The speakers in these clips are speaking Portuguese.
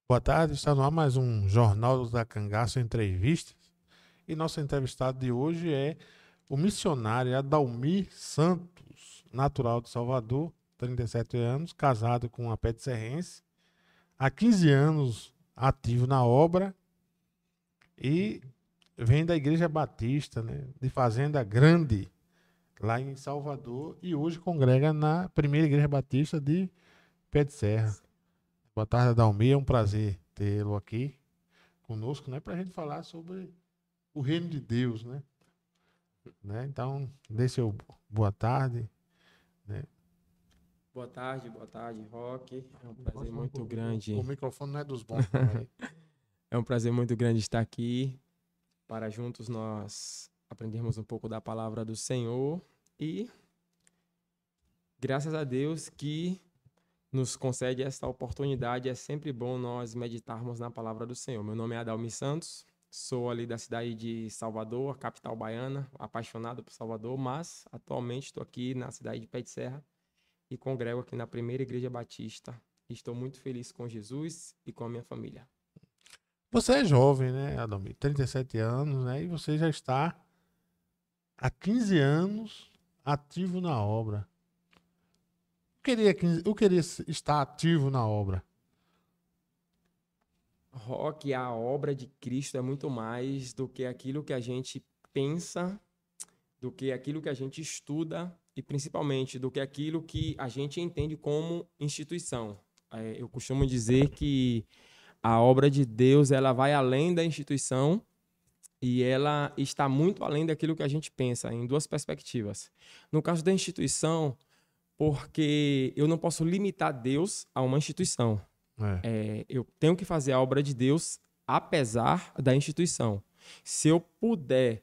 Boa tarde, está no ar mais um Jornal da Cangaço Entrevistas. E nosso entrevistado de hoje é o missionário Adalmir Santos, natural de Salvador, 37 anos, casado com uma pé de serrense, há 15 anos ativo na obra e vem da Igreja Batista, né, de Fazenda Grande, lá em Salvador, e hoje congrega na primeira Igreja Batista de Pé de Serra. Boa tarde, Adalmir, é um prazer tê-lo aqui conosco, né, para a gente falar sobre o reino de Deus, né? Então, dê seu boa tarde, né? Boa tarde, Roque. É um prazer muito grande. O microfone não é dos bons, não, aí. É um prazer muito grande estar aqui para juntos nós aprendermos um pouco da palavra do Senhor e graças a Deus que nos concede esta oportunidade. É sempre bom nós meditarmos na palavra do Senhor. Meu nome é Adalmir Santos, sou ali da cidade de Salvador, a capital baiana, apaixonado por Salvador, mas atualmente estou aqui na cidade de Pé de Serra e congrego aqui na primeira Igreja Batista. Estou muito feliz com Jesus e com a minha família. Você é jovem, né, Adalmir? 37 anos, né? E você já está há 15 anos ativo na obra. Eu queria estar ativo na obra. Roque, a obra de Cristo é muito mais do que aquilo que a gente pensa, do que aquilo que a gente estuda e principalmente do que aquilo que a gente entende como instituição. Eu costumo dizer que a obra de Deus ela vai além da instituição e ela está muito além daquilo que a gente pensa, em duas perspectivas. No caso da instituição, porque eu não posso limitar Deus a uma instituição. Eu tenho que fazer a obra de Deus apesar da instituição. Se eu puder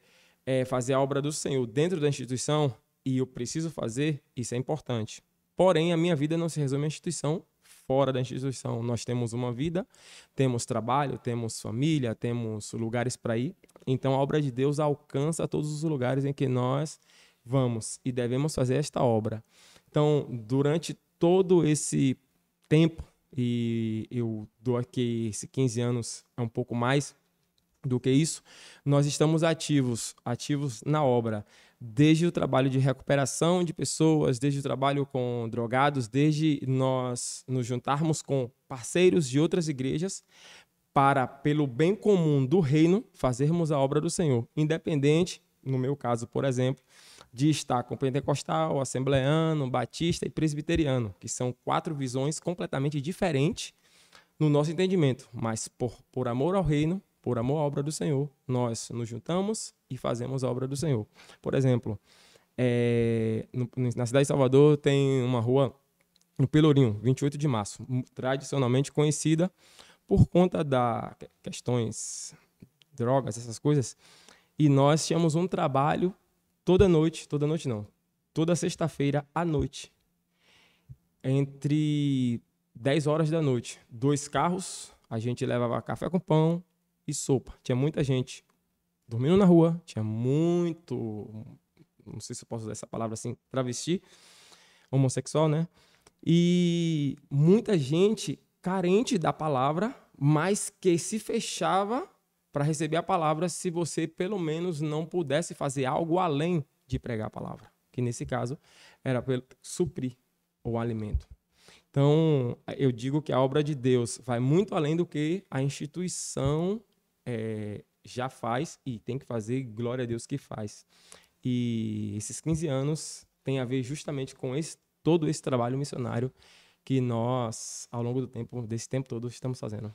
fazer a obra do Senhor dentro da instituição, e eu preciso fazer, isso é importante. Porém, a minha vida não se resume à instituição, fora da instituição. Nós temos uma vida, temos trabalho, temos família, temos lugares para ir. Então, a obra de Deus alcança todos os lugares em que nós vamos e devemos fazer esta obra. Então, durante todo esse tempo, e eu dou aqui esses 15 anos, é um pouco mais do que isso, nós estamos ativos na obra, desde o trabalho de recuperação de pessoas, desde o trabalho com drogados, desde nós nos juntarmos com parceiros de outras igrejas para, pelo bem comum do reino, fazermos a obra do Senhor, independente, no meu caso, por exemplo, de estar com pentecostal, assembleano, batista e presbiteriano, que são 4 visões completamente diferentes no nosso entendimento, mas por amor ao reino, por amor à obra do Senhor, nós nos juntamos e fazemos a obra do Senhor. Por exemplo, na cidade de Salvador tem uma rua no Pelourinho, 28 de março, tradicionalmente conhecida por conta das questões drogas, essas coisas, e nós tínhamos um trabalho toda sexta-feira à noite, entre 10 horas da noite, 2 carros, a gente levava café com pão e sopa. Tinha muita gente dormindo na rua, tinha muito, não sei se eu posso usar essa palavra assim, travesti, homossexual, né? E muita gente carente da palavra, mas que se fechava para receber a palavra se você, pelo menos, não pudesse fazer algo além de pregar a palavra. Que, nesse caso, era suprir o alimento. Então, eu digo que a obra de Deus vai muito além do que a instituição já faz e tem que fazer, glória a Deus que faz. E esses 15 anos tem a ver justamente com todo esse trabalho missionário que nós, ao longo desse tempo todo, estamos fazendo.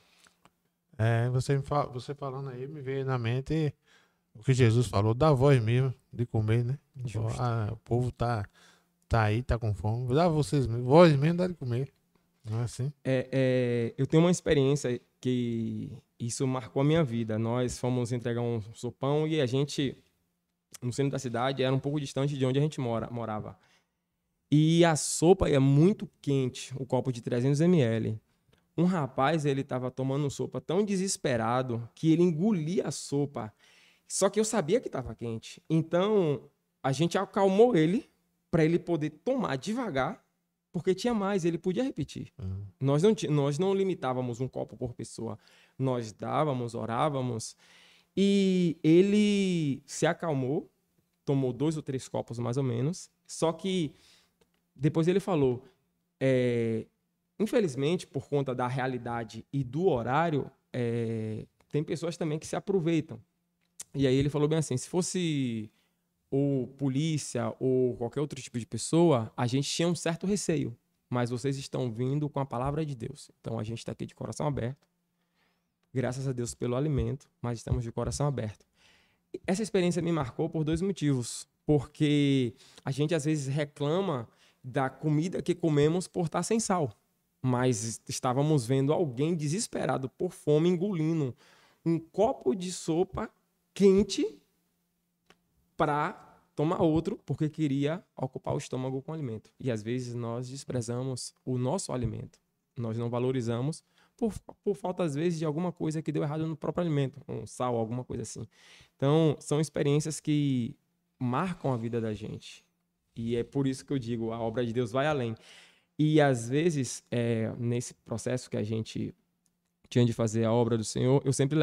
Você falando aí, me veio na mente o que Jesus falou, dá voz mesmo de comer, né? O povo tá aí, tá com fome. Dá vocês mesmo, voz mesmo dá de comer. Não é assim? Eu tenho uma experiência que isso marcou a minha vida. Nós fomos entregar um sopão e a gente, no centro da cidade, era um pouco distante de onde a gente morava. E a sopa é muito quente, o copo de 300 ml. Um rapaz, ele estava tomando sopa tão desesperado que ele engolia a sopa. Só que eu sabia que estava quente. Então, a gente acalmou ele para ele poder tomar devagar, porque tinha mais, ele podia repetir. Nós não limitávamos um copo por pessoa. Nós dávamos, orávamos. E ele se acalmou, tomou 2 ou 3 copos mais ou menos. Só que depois ele falou, infelizmente, por conta da realidade e do horário, tem pessoas também que se aproveitam. E aí ele falou bem assim, se fosse ou polícia ou qualquer outro tipo de pessoa, a gente tinha um certo receio. Mas vocês estão vindo com a palavra de Deus. Então a gente está aqui de coração aberto. Graças a Deus pelo alimento, mas estamos de coração aberto. Essa experiência me marcou por 2 motivos. Porque a gente às vezes reclama da comida que comemos por estar sem sal. Mas estávamos vendo alguém desesperado por fome engolindo um copo de sopa quente para tomar outro, porque queria ocupar o estômago com alimento. E às vezes nós desprezamos o nosso alimento. Nós não valorizamos por falta, às vezes, de alguma coisa que deu errado no próprio alimento, um sal, alguma coisa assim. Então, são experiências que marcam a vida da gente. E é por isso que eu digo, a obra de Deus vai além. E às vezes, nesse processo que a gente tinha de fazer a obra do Senhor, eu sempre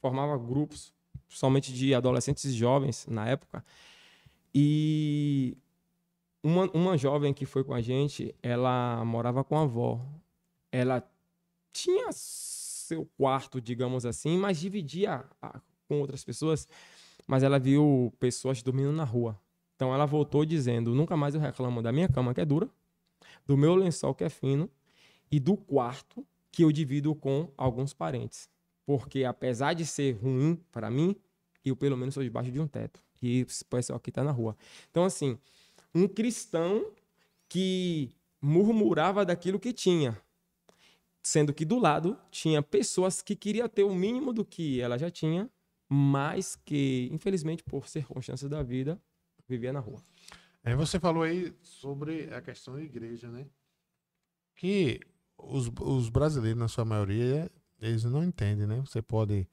formava grupos, somente de adolescentes e jovens na época. E uma jovem que foi com a gente, ela morava com a avó. Ela tinha seu quarto, digamos assim, mas dividia com outras pessoas, mas ela viu pessoas dormindo na rua. Então ela voltou dizendo, nunca mais eu reclamo da minha cama, que é dura, do meu lençol, que é fino, e do quarto que eu divido com alguns parentes. Porque apesar de ser ruim para mim, eu pelo menos sou debaixo de um teto. E esse pessoal aqui está na rua. Então, assim, um cristão que murmurava daquilo que tinha, sendo que do lado tinha pessoas que queriam ter o mínimo do que ela já tinha, mas que, infelizmente, por circunstâncias da vida, vivia na rua. Você falou aí sobre a questão da igreja, né? Que os brasileiros, na sua maioria, eles não entendem, né? Você pode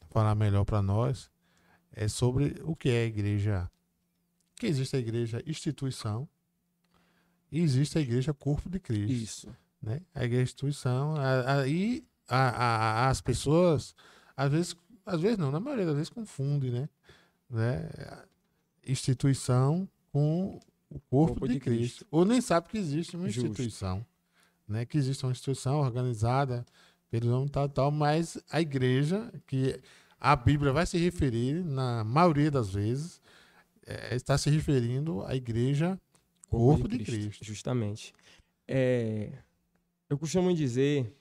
falar melhor para nós sobre o que é a igreja. Que existe a igreja instituição e existe a igreja corpo de Cristo. Isso. Né? A igreja instituição, aí as pessoas, às vezes não, na maioria das vezes confundem, né? Instituição com o corpo de Cristo. Ou nem sabe que existe uma instituição, né? Que existe uma instituição organizada pelos homens tal, mas a igreja, que a Bíblia vai se referir, na maioria das vezes, está se referindo à igreja corpo de Cristo. Justamente. Eu costumo dizer,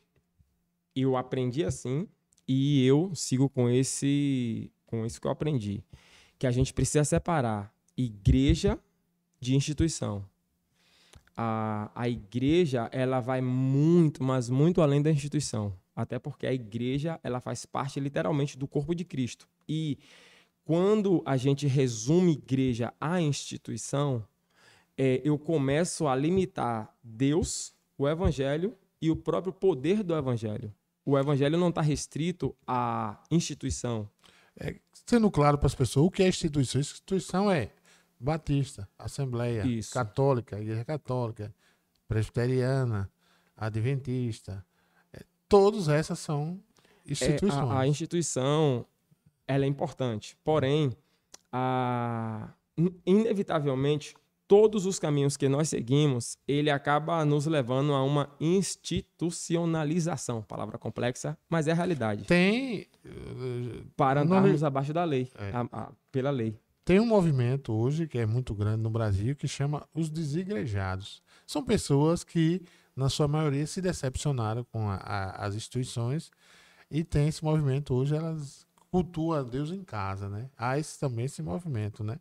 eu aprendi assim, e eu sigo com isso que eu aprendi, que a gente precisa separar igreja de instituição. A igreja, ela vai muito, mas muito além da instituição. Até porque a igreja, ela faz parte literalmente do corpo de Cristo. E quando a gente resume igreja à instituição, eu começo a limitar Deus, o evangelho e o próprio poder do evangelho. O evangelho não está restrito à instituição. Sendo claro para as pessoas, o que é instituição? Instituição é Batista, Assembleia, Isso. Católica, Igreja Católica, Presbiteriana, Adventista. Todas essas são instituições. A instituição, ela é importante. Porém, inevitavelmente, todos os caminhos que nós seguimos, ele acaba nos levando a uma institucionalização. Palavra complexa, mas é a realidade. Para andarmos abaixo da lei, pela lei. Tem um movimento hoje, que é muito grande no Brasil, que chama os desigrejados. São pessoas que, na sua maioria, se decepcionaram com as instituições e tem esse movimento hoje, elas cultuam a Deus em casa, né? Há também esse movimento, né?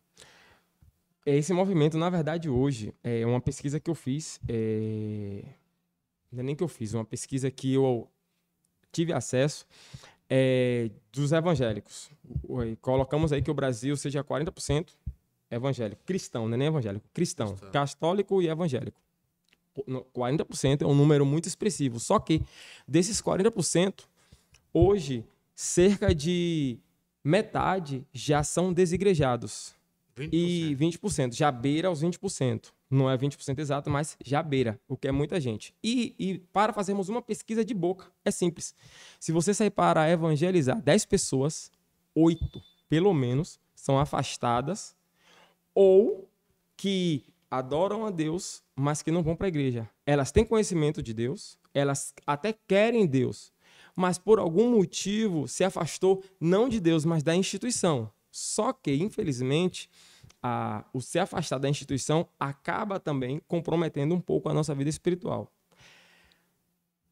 esse movimento, na verdade, hoje, é uma pesquisa que eu fiz, não é nem que eu fiz, uma pesquisa que eu tive acesso dos evangélicos. Colocamos aí que o Brasil seja 40% evangélico, cristão, não é nem evangélico, cristão, católico e evangélico. 40% é um número muito expressivo, só que desses 40%, hoje, cerca de metade já são desigrejados. 20%. E 20%, já beira os 20%. Não é 20% exato, mas já beira, o que é muita gente. E para fazermos uma pesquisa de boca, é simples. Se você sair para evangelizar 10 pessoas, 8, pelo menos, são afastadas ou que adoram a Deus, mas que não vão para a igreja. Elas têm conhecimento de Deus, elas até querem Deus, mas por algum motivo se afastou não de Deus, mas da instituição. Só que, infelizmente, o se afastar da instituição acaba também comprometendo um pouco a nossa vida espiritual.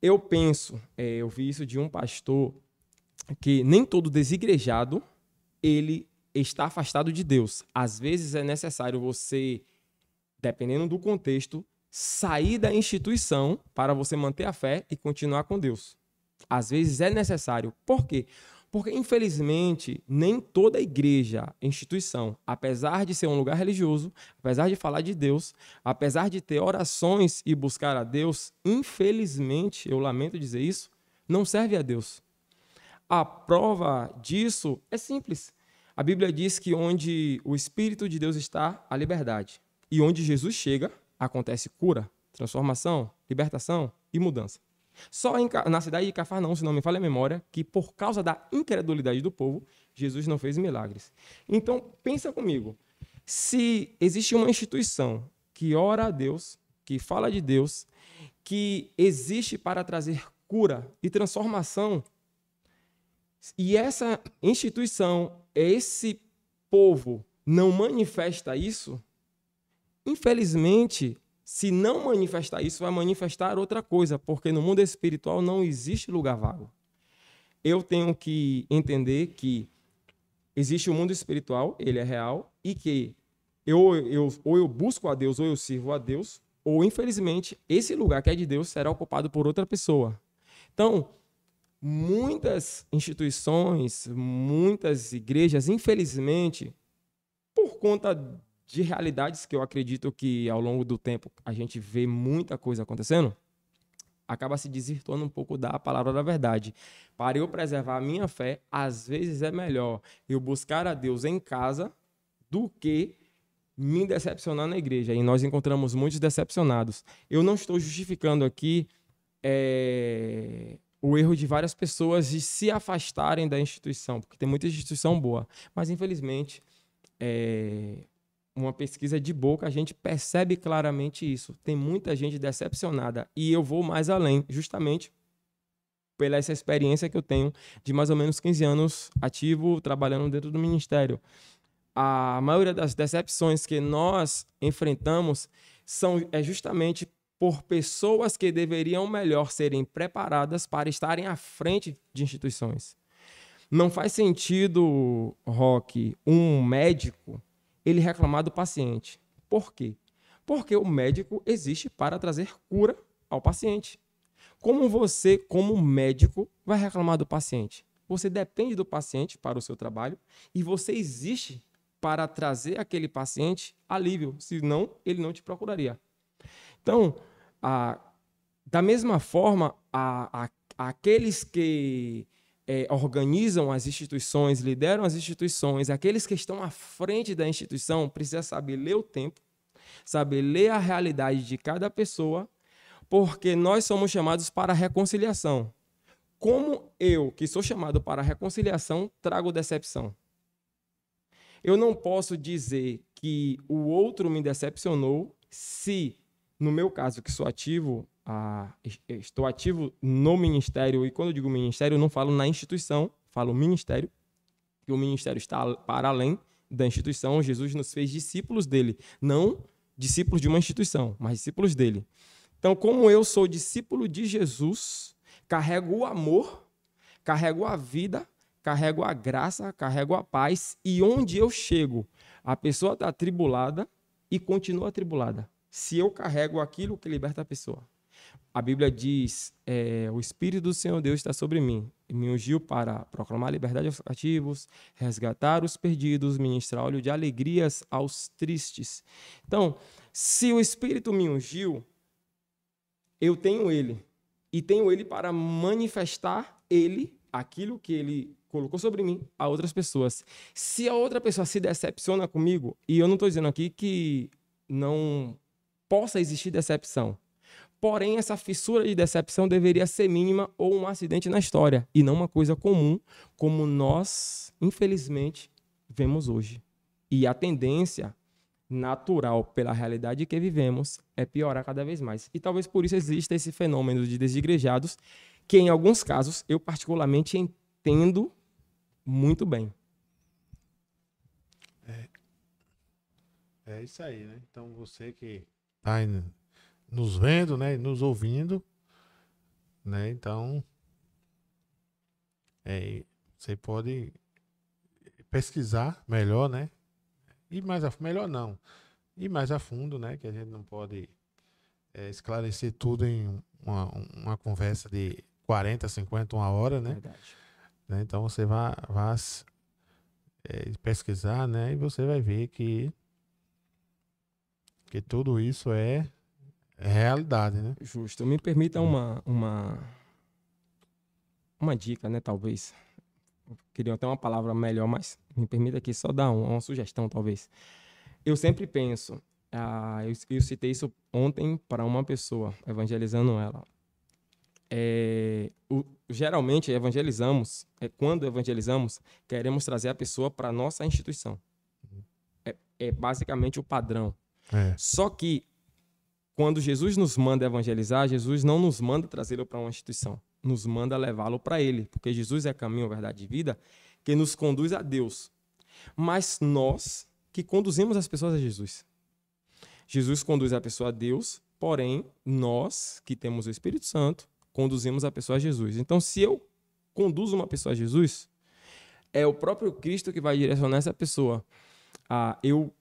Eu penso, eu vi isso de um pastor, que nem todo desigrejado ele está afastado de Deus. Às vezes é necessário você, dependendo do contexto, sair da instituição para você manter a fé e continuar com Deus. Às vezes é necessário. Por quê? Porque, infelizmente, nem toda igreja, instituição, apesar de ser um lugar religioso, apesar de falar de Deus, apesar de ter orações e buscar a Deus, infelizmente, eu lamento dizer isso, não serve a Deus. A prova disso é simples. A Bíblia diz que onde o Espírito de Deus está, há liberdade. E onde Jesus chega, acontece cura, transformação, libertação e mudança. Só na cidade de Cafarnaum, se não me falha a memória, que por causa da incredulidade do povo, Jesus não fez milagres. Então, pensa comigo. Se existe uma instituição que ora a Deus, que fala de Deus, que existe para trazer cura e transformação, e essa instituição, esse povo não manifesta isso, infelizmente, se não manifestar isso, vai manifestar outra coisa, porque no mundo espiritual não existe lugar vago. Eu tenho que entender que existe o mundo espiritual, ele é real, e que ou eu busco a Deus, ou eu sirvo a Deus, ou, infelizmente, esse lugar que é de Deus será ocupado por outra pessoa. Então, muitas instituições, muitas igrejas, infelizmente, por conta de realidades que eu acredito que ao longo do tempo a gente vê muita coisa acontecendo, acaba se desvirtuando um pouco da palavra da verdade. Para eu preservar a minha fé, às vezes é melhor eu buscar a Deus em casa do que me decepcionar na igreja. E nós encontramos muitos decepcionados. Eu não estou justificando aqui o erro de várias pessoas de se afastarem da instituição, porque tem muita instituição boa. Mas, infelizmente, uma pesquisa de boca, a gente percebe claramente isso. Tem muita gente decepcionada. E eu vou mais além, justamente pela essa experiência que eu tenho de mais ou menos 15 anos ativo, trabalhando dentro do ministério. A maioria das decepções que nós enfrentamos é justamente por pessoas que deveriam melhor serem preparadas para estarem à frente de instituições. Não faz sentido, Roque, um médico ele reclamar do paciente. Por quê? Porque o médico existe para trazer cura ao paciente. Como você, como médico, vai reclamar do paciente? Você depende do paciente para o seu trabalho e você existe para trazer aquele paciente alívio, senão ele não te procuraria. Então, da mesma forma, aqueles que organizam as instituições, lideram as instituições, aqueles que estão à frente da instituição precisam saber ler o tempo, saber ler a realidade de cada pessoa, porque nós somos chamados para a reconciliação. Como eu, que sou chamado para a reconciliação, trago decepção? Eu não posso dizer que o outro me decepcionou se, no meu caso, que sou ativo, estou ativo no ministério, e quando eu digo ministério, eu não falo na instituição, falo ministério, que o ministério está para além da instituição. Jesus nos fez discípulos dele, não discípulos de uma instituição, mas discípulos dele. Então, como eu sou discípulo de Jesus, carrego o amor, carrego a vida, carrego a graça, carrego a paz, e onde eu chego, a pessoa está atribulada, e continua atribulada. Se eu carrego aquilo que liberta a pessoa. A Bíblia diz, o Espírito do Senhor Deus está sobre mim. E me ungiu para proclamar liberdade aos cativos, resgatar os perdidos, ministrar óleo de alegrias aos tristes. Então, se o Espírito me ungiu, eu tenho ele. E tenho ele para manifestar ele, aquilo que ele colocou sobre mim, a outras pessoas. Se a outra pessoa se decepciona comigo, e eu não estou dizendo aqui que não possa existir decepção, porém, essa fissura de decepção deveria ser mínima ou um acidente na história, e não uma coisa comum, como nós, infelizmente, vemos hoje. E a tendência natural pela realidade que vivemos é piorar cada vez mais. E talvez por isso exista esse fenômeno de desigrejados, que em alguns casos eu particularmente entendo muito bem. É isso aí, né? Então você que está nos vendo, né, e nos ouvindo, né? Então você pode pesquisar melhor, né? E melhor não. Ir mais a fundo, né? Que a gente não pode esclarecer tudo em uma conversa de 40, 50, uma hora, né? Verdade. Né? Então você vai pesquisar, né? E você vai ver que tudo isso é realidade, né? Justo. Me permita uma dica, né? Talvez. Eu queria até uma palavra melhor, mas me permita aqui só dar uma sugestão, talvez. Eu sempre penso, eu citei isso ontem para uma pessoa, evangelizando ela. Geralmente evangelizamos, quando evangelizamos, queremos trazer a pessoa para a nossa instituição. É basicamente o padrão. Só que, quando Jesus nos manda evangelizar, Jesus não nos manda trazê-lo para uma instituição, nos manda levá-lo para Ele, porque Jesus é caminho, verdade e vida, que nos conduz a Deus. Mas nós que conduzimos as pessoas a Jesus. Jesus conduz a pessoa a Deus, porém, nós que temos o Espírito Santo, conduzimos a pessoa a Jesus. Então, se eu conduzo uma pessoa a Jesus, é o próprio Cristo que vai direcionar essa pessoa. Eu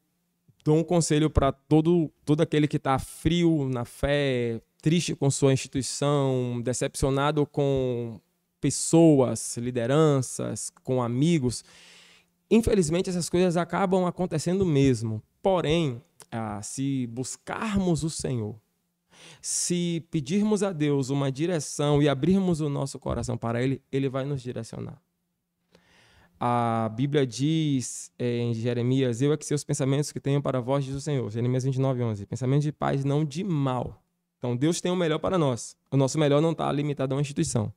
dou um conselho para todo aquele que está frio na fé, triste com sua instituição, decepcionado com pessoas, lideranças, com amigos. Infelizmente, essas coisas acabam acontecendo mesmo. Porém, se buscarmos o Senhor, se pedirmos a Deus uma direção e abrirmos o nosso coração para Ele, Ele vai nos direcionar. A Bíblia diz em Jeremias, eu é que sei os pensamentos que tenho para vós, diz o Senhor. Jeremias 29:11. Pensamentos de paz, não de mal. Então, Deus tem o melhor para nós. O nosso melhor não está limitado a uma instituição.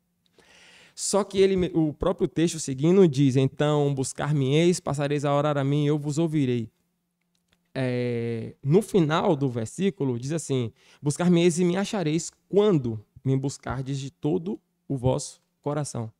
Só que o próprio texto seguindo diz, então, buscar-me-eis, passareis a orar a mim, eu vos ouvirei. No final do versículo, diz assim, buscar-me-eis e me achareis quando me buscardes de todo o vosso coração.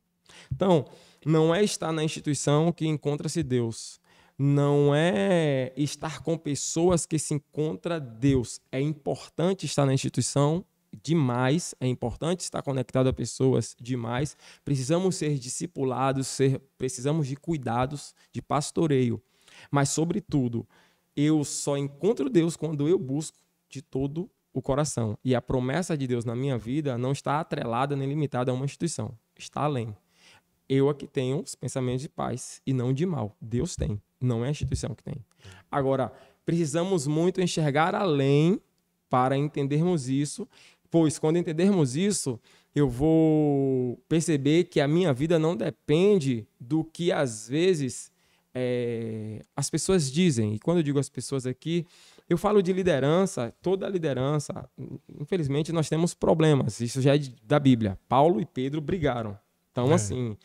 Então, não é estar na instituição que encontra-se Deus. Não é estar com pessoas que se encontra Deus. É importante estar na instituição demais, é importante estar conectado a pessoas demais. Precisamos ser discipulados, precisamos de cuidados, de pastoreio. Mas, sobretudo, eu só encontro Deus quando eu busco de todo o coração. E a promessa de Deus na minha vida não está atrelada nem limitada a uma instituição. Está além. Eu aqui tenho os pensamentos de paz e não de mal. Deus tem, não é a instituição que tem. Agora, precisamos muito enxergar além para entendermos isso, pois quando entendermos isso, eu vou perceber que a minha vida não depende do que às vezes as pessoas dizem. E quando eu digo as pessoas aqui, eu falo de liderança, toda liderança, infelizmente nós temos problemas, isso já é da Bíblia. Paulo e Pedro brigaram. Então, assim,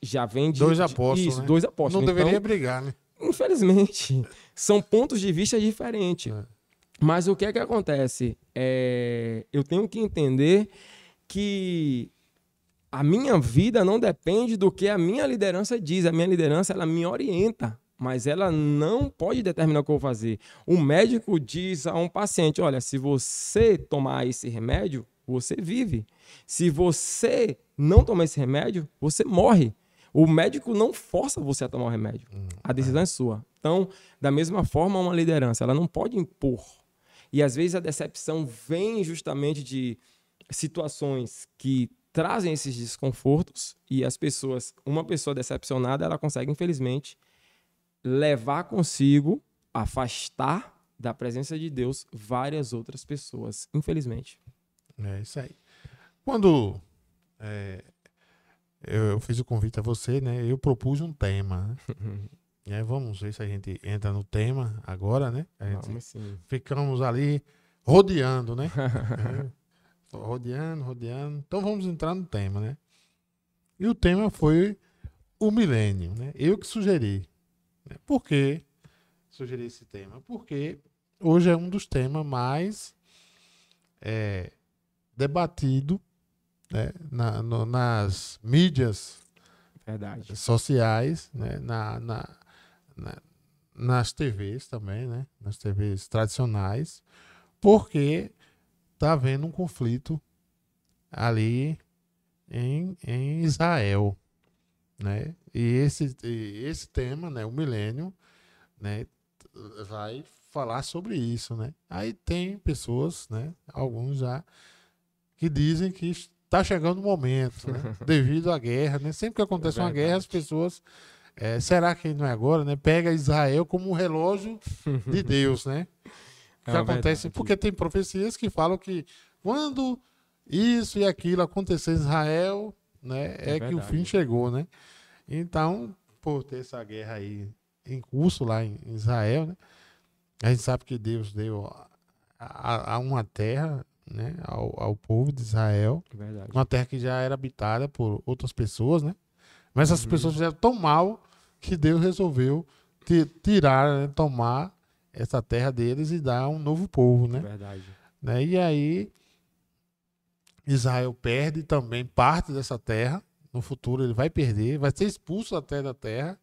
já vem de... Dois apóstolos, isso, né? Dois apóstolos. Não deveria brigar, né? Infelizmente, são pontos de vista diferentes. Mas o que é que acontece? Eu tenho que entender que a minha vida não depende do que a minha liderança diz. A minha liderança, ela me orienta, mas ela não pode determinar o que eu vou fazer. O médico diz a um paciente, olha, se você tomar esse remédio, você vive. Se você não tomar esse remédio, você morre. O médico não força você a tomar o remédio. A decisão é sua. Então, da mesma forma, uma liderança, ela não pode impor. E às vezes a decepção vem justamente de situações que trazem esses desconfortos e uma pessoa decepcionada, ela consegue, infelizmente, levar consigo, afastar da presença de Deus várias outras pessoas, infelizmente. É isso aí. Quando eu fiz o convite a você, né? Eu propus um tema, né? E aí vamos ver se a gente entra no tema agora, né? Vamos sim. Ficamos ali rodeando, né? Rodeando. Então vamos entrar no tema, né? E o tema foi o milênio, né? Eu que sugeri. Né? Por que sugeri esse tema? Porque hoje é um dos temas mais debatido, né? Nas mídias Verdade. sociais, né? Nas TVs também, né? Nas TVs tradicionais, porque está havendo um conflito ali em Israel, né? E esse tema, né? O milênio, né? Vai falar sobre isso, né? Aí tem pessoas, né? Alguns já que dizem que está chegando o momento, né? Devido à guerra, né? Sempre que acontece uma guerra, as pessoas será que não é agora, né? Pega Israel como um relógio de Deus, né? O que acontece? Verdade. Porque tem profecias que falam que quando isso e aquilo acontecer em Israel, né? É que o fim chegou, né? Então, por ter essa guerra aí em curso lá em Israel, né? A gente sabe que Deus deu a uma terra, né? Ao povo de Israel. Verdade. Uma terra que já era habitada por outras pessoas, né? Mas essas pessoas fizeram tão mal que Deus resolveu tirar, né, tomar essa terra deles e dar um novo povo, né? Verdade. Né? E aí Israel perde também parte dessa terra. No futuro ele vai perder, vai ser expulso até da terra.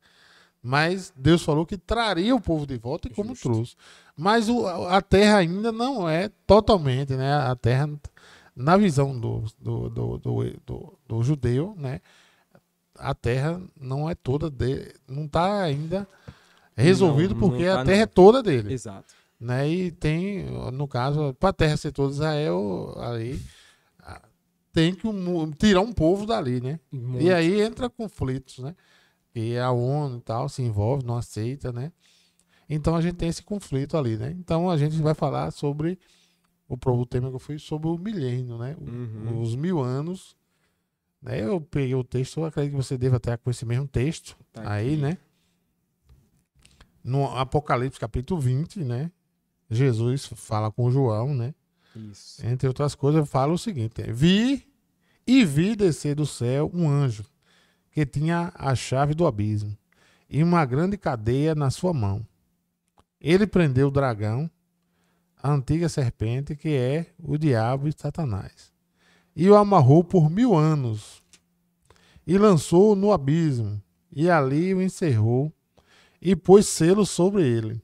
Mas Deus falou que traria o povo de volta e como trouxe. Mas a terra ainda não é totalmente, né? A terra, na visão do judeu, né? A terra não é toda dele, não está ainda resolvido, porque a terra é toda dele. Exato. Né? E tem, no caso, para a terra ser toda Israel, ali tem que tirar um povo dali, né? Muito. E aí entra conflitos, né? E a ONU e tal se envolve, não aceita, né? Então a gente tem esse conflito ali, né? Então a gente vai falar sobre o tema que eu fui sobre o milênio, né? Os 1000 anos. Né? Eu peguei o texto, eu acredito que você deva estar com esse mesmo texto aí, né? No Apocalipse capítulo 20, né? Jesus fala com João, né? Isso. Entre outras coisas, fala o seguinte: vi descer do céu um anjo que tinha a chave do abismo e uma grande cadeia na sua mão. Ele prendeu o dragão, a antiga serpente, que é o diabo e Satanás, e o amarrou por 1000 anos, e lançou-o no abismo, e ali o encerrou, e pôs selo sobre ele,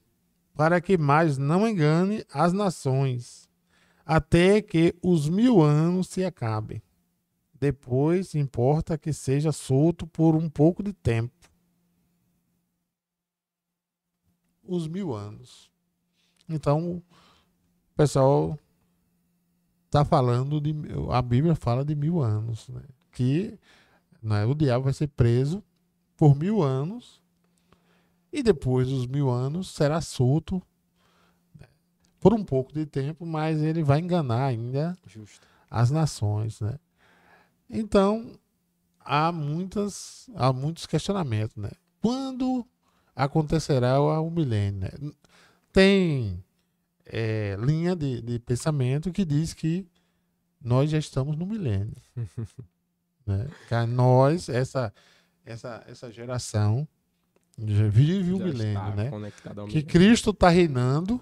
para que mais não engane as nações, até que os 1000 anos se acabem. Depois, importa que seja solto por um pouco de tempo. Os 1000 anos. Então, o pessoal está falando de... A Bíblia fala de 1000 anos. Né? Que, né, o diabo vai ser preso por 1000 anos e depois dos 1000 anos será solto, né, por um pouco de tempo, mas ele vai enganar ainda as nações, né? Então, há muitos questionamentos, né? Quando acontecerá o milênio? Né? Tem linha de pensamento que diz que nós já estamos no milênio. Né? Que nós, essa geração, já vive o milênio, né? Que Cristo está reinando,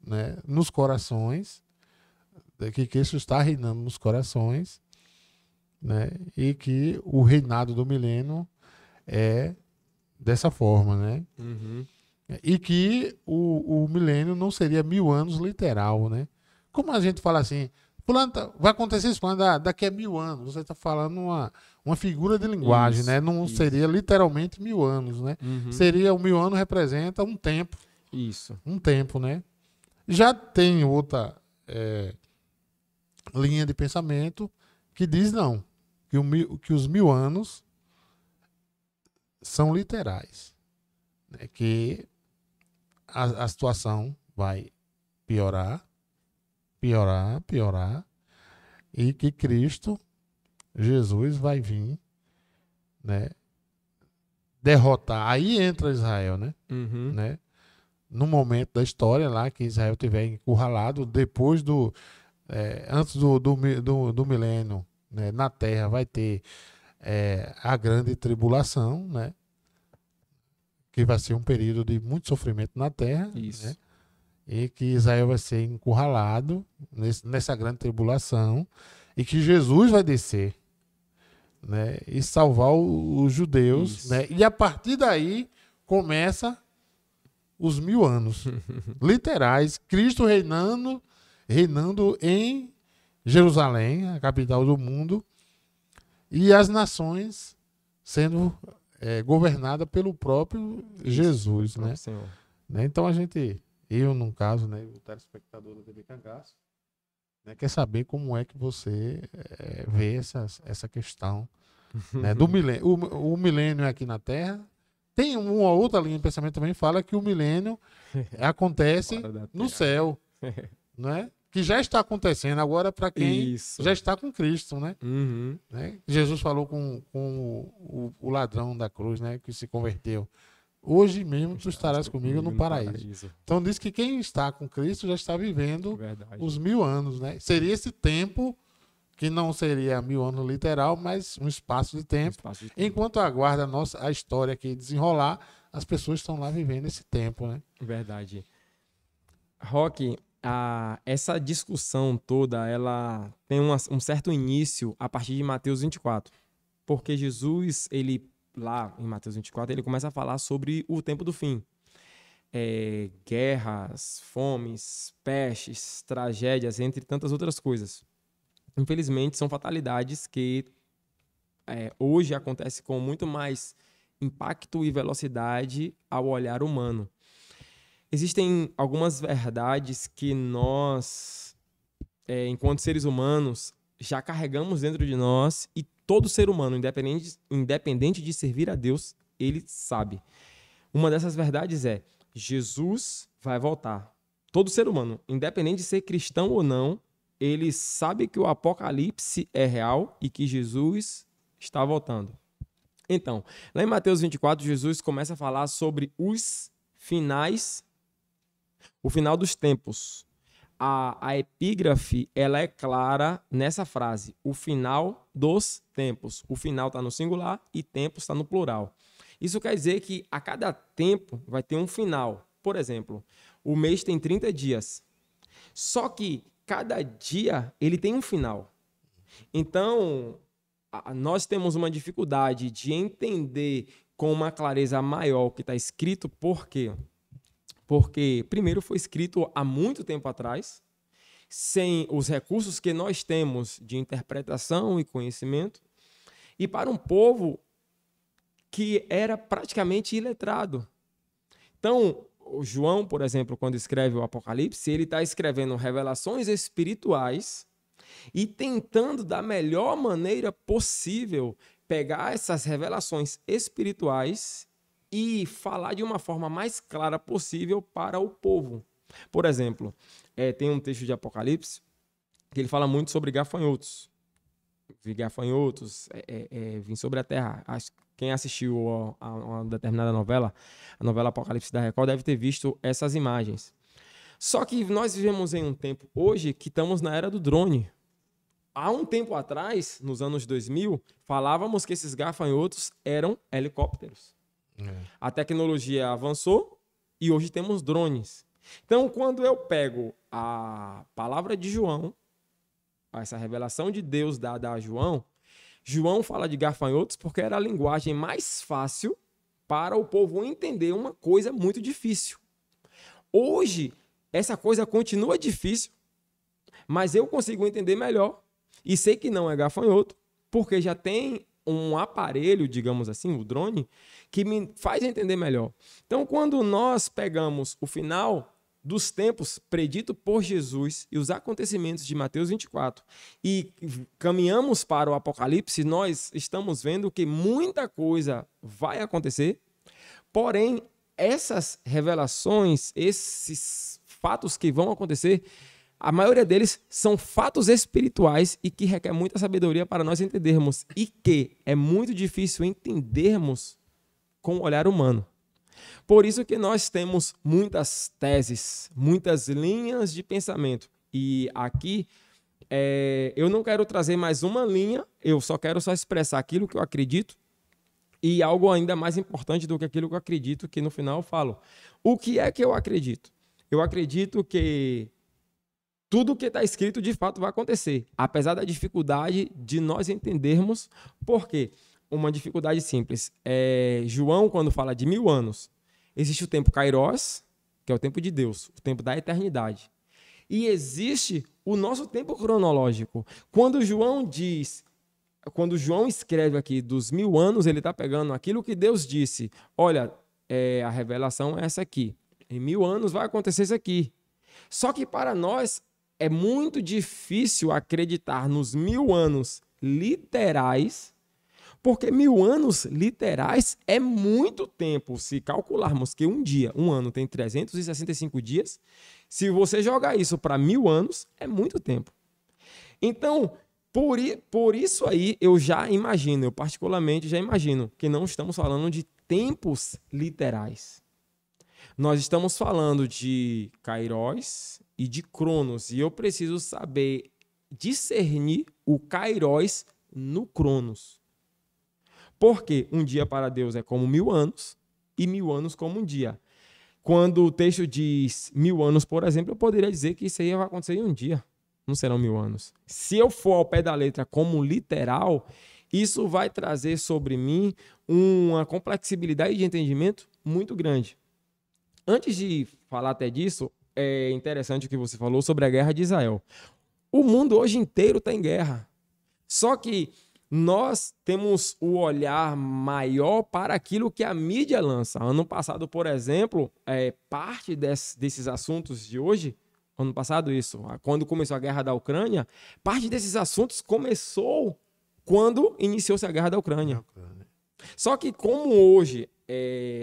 né, nos corações, que Cristo está reinando nos corações, né? E que o reinado do milênio é dessa forma, né? E que o milênio não seria 1000 anos literal, né? Como a gente fala assim, vai acontecer isso daqui a 1000 anos. Você está falando uma figura de linguagem, Isso, né? Não isso. seria literalmente 1000 anos, né? Seria, o 1000 anos representa um tempo. Isso. Um tempo, né? Já tem outra linha de pensamento que diz não, que os 1000 anos são literais, né? Que a situação vai piorar, piorar, piorar, e que Cristo, Jesus, vai vir, né, derrotar. Aí entra Israel, né? Uhum. né? No momento da história lá que Israel tiver encurralado, depois antes do milênio, né, na Terra vai ter a grande tribulação, né? Que vai ser um período de muito sofrimento na Terra, Isso. né? E que Israel vai ser encurralado nessa grande tribulação e que Jesus vai descer, né? E salvar os judeus, Isso. né? E a partir daí começa os 1000 anos literais, Cristo reinando em Jerusalém, a capital do mundo, e as nações sendo governadas pelo próprio Jesus, Próprio né? Senhor. Então a gente, eu no caso, né, o telespectador da TV Cangaço, né, quer saber como é que você vê essa questão, né, do milênio. O milênio aqui na Terra. Tem uma outra linha de pensamento também que fala que o milênio acontece Fora da no Terra. céu, né? Que já está acontecendo agora para quem Isso. já está com Cristo, né? Uhum. Jesus falou com o ladrão da cruz, né? Que se converteu. Hoje mesmo tu estarás comigo no paraíso. Então diz que quem está com Cristo já está vivendo Verdade. os 1000 anos, né? Seria esse tempo que não seria 1000 anos literal, mas um espaço de tempo. Espaço de tempo. Enquanto aguarda a história aqui desenrolar, as pessoas estão lá vivendo esse tempo, né? Verdade. Roque, essa discussão toda, ela tem um certo início a partir de Mateus 24. Porque Jesus, ele, lá em Mateus 24, ele começa a falar sobre o tempo do fim. Guerras, fomes, pestes, tragédias, entre tantas outras coisas. Infelizmente, são fatalidades que hoje acontecem com muito mais impacto e velocidade ao olhar humano. Existem algumas verdades que nós, enquanto seres humanos, já carregamos dentro de nós, e todo ser humano, independente de servir a Deus, ele sabe. Uma dessas verdades é: Jesus vai voltar. Todo ser humano, independente de ser cristão ou não, ele sabe que o Apocalipse é real e que Jesus está voltando. Então, lá em Mateus 24, Jesus começa a falar sobre os finais, o final dos tempos. A epígrafe, ela é clara nessa frase: o final dos tempos. O final está no singular e tempos está no plural. Isso quer dizer que a cada tempo vai ter um final. Por exemplo, o mês tem 30 dias. Só que cada dia ele tem um final. Então, nós temos uma dificuldade de entender com uma clareza maior o que está escrito. Por quê? Porque, primeiro, foi escrito há muito tempo atrás, sem os recursos que nós temos de interpretação e conhecimento, e para um povo que era praticamente iletrado. Então, o João, por exemplo, quando escreve o Apocalipse, ele está escrevendo revelações espirituais e tentando, da melhor maneira possível, pegar essas revelações espirituais e falar de uma forma mais clara possível para o povo. Por exemplo, tem um texto de Apocalipse que ele fala muito sobre gafanhotos. Vi gafanhotos, vim sobre a terra. Quem assistiu a uma determinada novela, a novela Apocalipse da Record, deve ter visto essas imagens. Só que nós vivemos em um tempo hoje que estamos na era do drone. Há um tempo atrás, nos anos 2000, falávamos que esses gafanhotos eram helicópteros. A tecnologia avançou e hoje temos drones. Então, quando eu pego a palavra de João, essa revelação de Deus dada a João, João fala de gafanhotos porque era a linguagem mais fácil para o povo entender uma coisa muito difícil. Hoje, essa coisa continua difícil, mas eu consigo entender melhor e sei que não é gafanhoto, porque já tem um aparelho, digamos assim, o drone, que me faz entender melhor. Então, quando nós pegamos o final dos tempos predito por Jesus e os acontecimentos de Mateus 24 e caminhamos para o Apocalipse, nós estamos vendo que muita coisa vai acontecer, porém, essas revelações, esses fatos que vão acontecer, a maioria deles são fatos espirituais e que requer muita sabedoria para nós entendermos e que é muito difícil entendermos com o olhar humano. Por isso que nós temos muitas teses, muitas linhas de pensamento. E aqui eu não quero trazer mais uma linha, eu só quero expressar aquilo que eu acredito e algo ainda mais importante do que aquilo que eu acredito, que no final eu falo. O que é que eu acredito? Eu acredito que tudo o que está escrito de fato vai acontecer, apesar da dificuldade de nós entendermos por quê. Uma dificuldade simples. João, quando fala de 1000 anos, existe o tempo Kairos, que é o tempo de Deus, o tempo da eternidade. E existe o nosso tempo cronológico. Quando João escreve aqui dos 1000 anos, ele está pegando aquilo que Deus disse. Olha, a revelação é essa aqui. Em 1000 anos vai acontecer isso aqui. Só que para nós é muito difícil acreditar nos 1000 anos literais, porque 1000 anos literais é muito tempo. Se calcularmos que um ano tem 365 dias, se você jogar isso para 1000 anos, é muito tempo. Então, por isso aí, eu particularmente já imagino que não estamos falando de tempos literais. Nós estamos falando de Kairos e de Cronos, e eu preciso saber discernir o Kairos no Cronos. Porque um dia para Deus é como 1000 anos e 1000 anos como um dia. Quando o texto diz 1000 anos, por exemplo, eu poderia dizer que isso aí vai acontecer em um dia. Não serão 1000 anos. Se eu for ao pé da letra como literal, isso vai trazer sobre mim uma complexibilidade de entendimento muito grande. Antes de falar até disso, é interessante o que você falou sobre a guerra de Israel. O mundo hoje inteiro está em guerra. Só que nós temos o olhar maior para aquilo que a mídia lança. Ano passado, por exemplo, parte desses assuntos de hoje, ano passado isso, quando começou a guerra da Ucrânia, parte desses assuntos começou quando iniciou-se a guerra da Ucrânia. Só que como hoje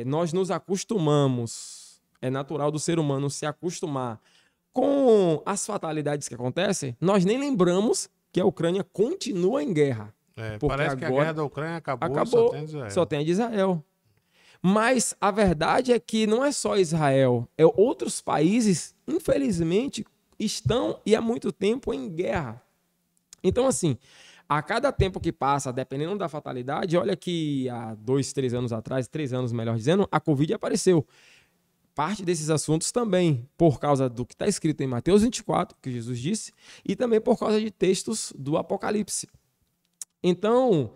nós nos acostumamos, é natural do ser humano se acostumar com as fatalidades que acontecem, nós nem lembramos que a Ucrânia continua em guerra. Parece que a guerra da Ucrânia acabou, só tem a de Israel. Mas a verdade é que não é só Israel, outros países, infelizmente, estão e há muito tempo em guerra. Então, assim, a cada tempo que passa, dependendo da fatalidade, olha que há 2, 3 anos atrás, 3 anos melhor dizendo, a Covid apareceu. Parte desses assuntos também por causa do que está escrito em Mateus 24, que Jesus disse, e também por causa de textos do Apocalipse. Então,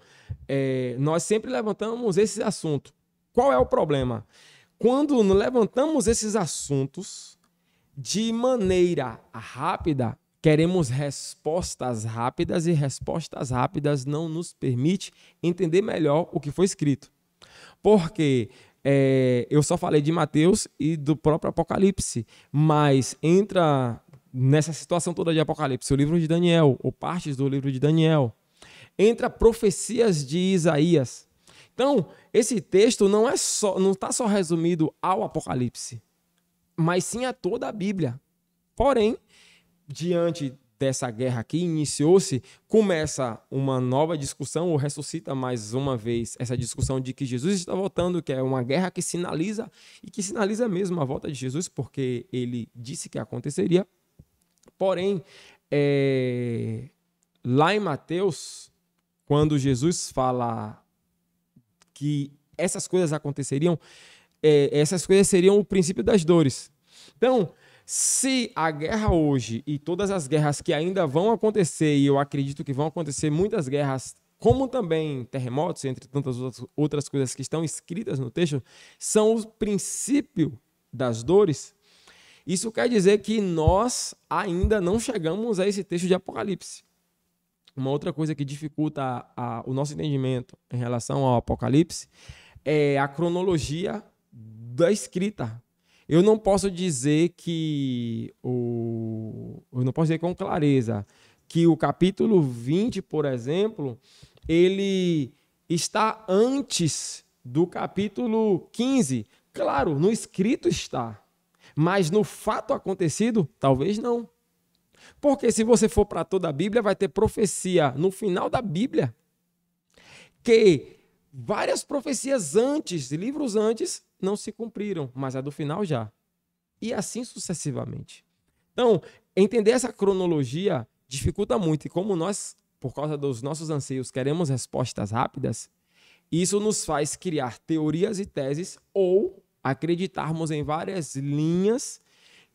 nós sempre levantamos esse assunto. Qual é o problema? Quando levantamos esses assuntos de maneira rápida, queremos respostas rápidas e respostas rápidas não nos permite entender melhor o que foi escrito. Porque eu só falei de Mateus e do próprio Apocalipse, mas entra nessa situação toda de Apocalipse o livro de Daniel, ou partes do livro de Daniel. Entra profecias de Isaías. Então, esse texto não está só resumido ao Apocalipse, mas sim a toda a Bíblia. Porém, diante dessa guerra que iniciou-se, começa uma nova discussão, ou ressuscita mais uma vez essa discussão de que Jesus está voltando, que é uma guerra que sinaliza, e que sinaliza mesmo a volta de Jesus, porque ele disse que aconteceria. Porém, lá em Mateus, quando Jesus fala que essas coisas aconteceriam, essas coisas seriam o princípio das dores. Então, se a guerra hoje e todas as guerras que ainda vão acontecer, e eu acredito que vão acontecer muitas guerras, como também terremotos, entre tantas outras coisas que estão escritas no texto, são o princípio das dores, isso quer dizer que nós ainda não chegamos a esse texto de Apocalipse. uma outra coisa que dificulta o nosso entendimento em relação ao Apocalipse é a cronologia da escrita. Eu não posso dizer eu não posso dizer com clareza que o capítulo 20, por exemplo, ele está antes do capítulo 15. Claro, no escrito está, mas no fato acontecido, talvez não. Porque se você for para toda a Bíblia, vai ter profecia no final da Bíblia que várias profecias antes, livros antes, não se cumpriram, mas a do final já. E assim sucessivamente. Então, entender essa cronologia dificulta muito. E como nós, por causa dos nossos anseios, queremos respostas rápidas, isso nos faz criar teorias e teses ou acreditarmos em várias linhas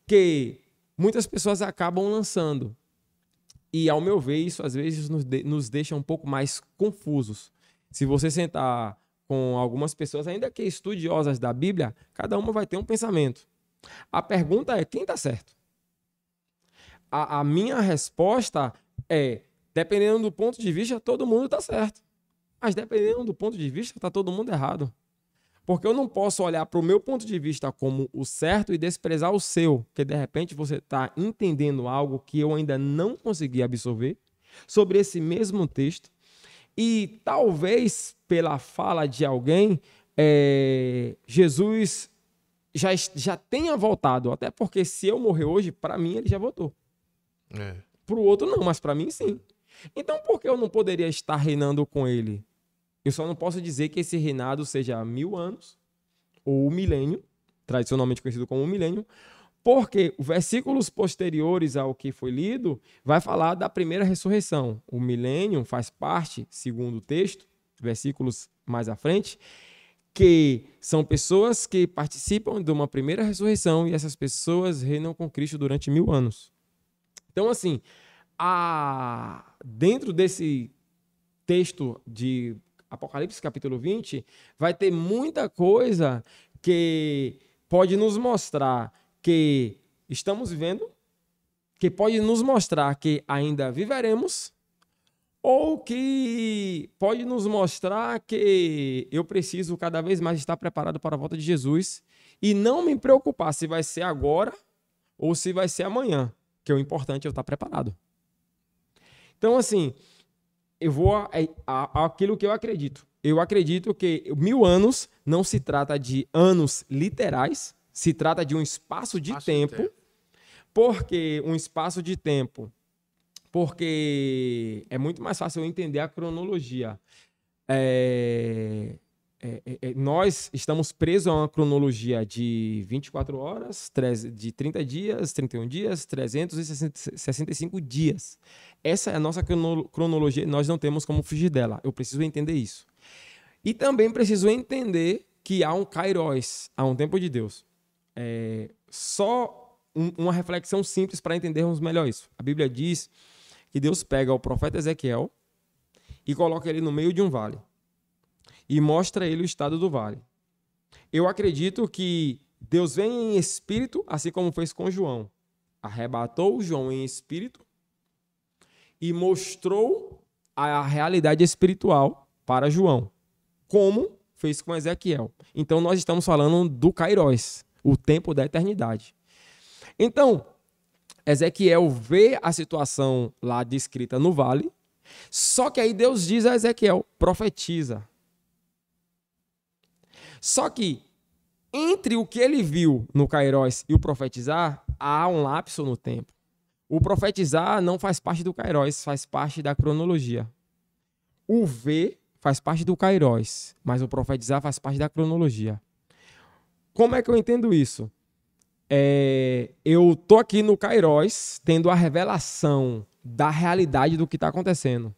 que muitas pessoas acabam lançando. E, ao meu ver, isso às vezes nos deixa um pouco mais confusos. Se você sentar com algumas pessoas, ainda que estudiosas da Bíblia, cada uma vai ter um pensamento. A pergunta é, quem está certo? A minha resposta é, dependendo do ponto de vista, todo mundo está certo. Mas dependendo do ponto de vista, está todo mundo errado. Porque eu não posso olhar para o meu ponto de vista como o certo e desprezar o seu, porque de repente você está entendendo algo que eu ainda não consegui absorver sobre esse mesmo texto. E talvez pela fala de alguém, Jesus já tenha voltado. Até porque se eu morrer hoje, para mim ele já voltou. Para o outro não, mas para mim sim. Então por que eu não poderia estar reinando com ele? Eu só não posso dizer que esse reinado seja 1000 anos ou o milênio, tradicionalmente conhecido como o milênio, porque os versículos posteriores ao que foi lido vai falar da primeira ressurreição. O milênio faz parte, segundo o texto, versículos mais à frente, que são pessoas que participam de uma primeira ressurreição e essas pessoas reinam com Cristo durante 1000 anos. Então, assim, dentro desse texto de Apocalipse capítulo 20, vai ter muita coisa que pode nos mostrar que estamos vivendo, que pode nos mostrar que ainda viveremos, ou que pode nos mostrar que eu preciso cada vez mais estar preparado para a volta de Jesus e não me preocupar se vai ser agora ou se vai ser amanhã, que o importante é eu estar preparado. Então, assim, eu vou àquilo que eu acredito. Eu acredito que 1000 anos não se trata de anos literais, se trata de um espaço de tempo. Porque um espaço de tempo? Porque é muito mais fácil eu entender a cronologia. Nós estamos presos a uma cronologia de 24 horas, de 30 dias, 31 dias, 365 dias. Essa é a nossa cronologia e nós não temos como fugir dela. Eu preciso entender isso. E também preciso entender que há um kairos, há um tempo de Deus. Só uma reflexão simples para entendermos melhor isso. A Bíblia diz que Deus pega o profeta Ezequiel e coloca ele no meio de um vale e mostra a ele o estado do vale. Eu acredito que Deus vem em espírito, assim como fez com João. Arrebatou João em espírito e mostrou a realidade espiritual para João, como fez com Ezequiel. Então, nós estamos falando do kairos, o tempo da eternidade. Então, Ezequiel vê a situação lá descrita no vale, só que aí Deus diz a Ezequiel, profetiza. Só que, entre o que ele viu no kairos e o profetizar, há um lapso no tempo. O profetizar não faz parte do kairos, faz parte da cronologia. O ver faz parte do kairos, mas o profetizar faz parte da cronologia. Como é que eu entendo isso? Eu estou aqui no kairos, tendo a revelação da realidade do que está acontecendo.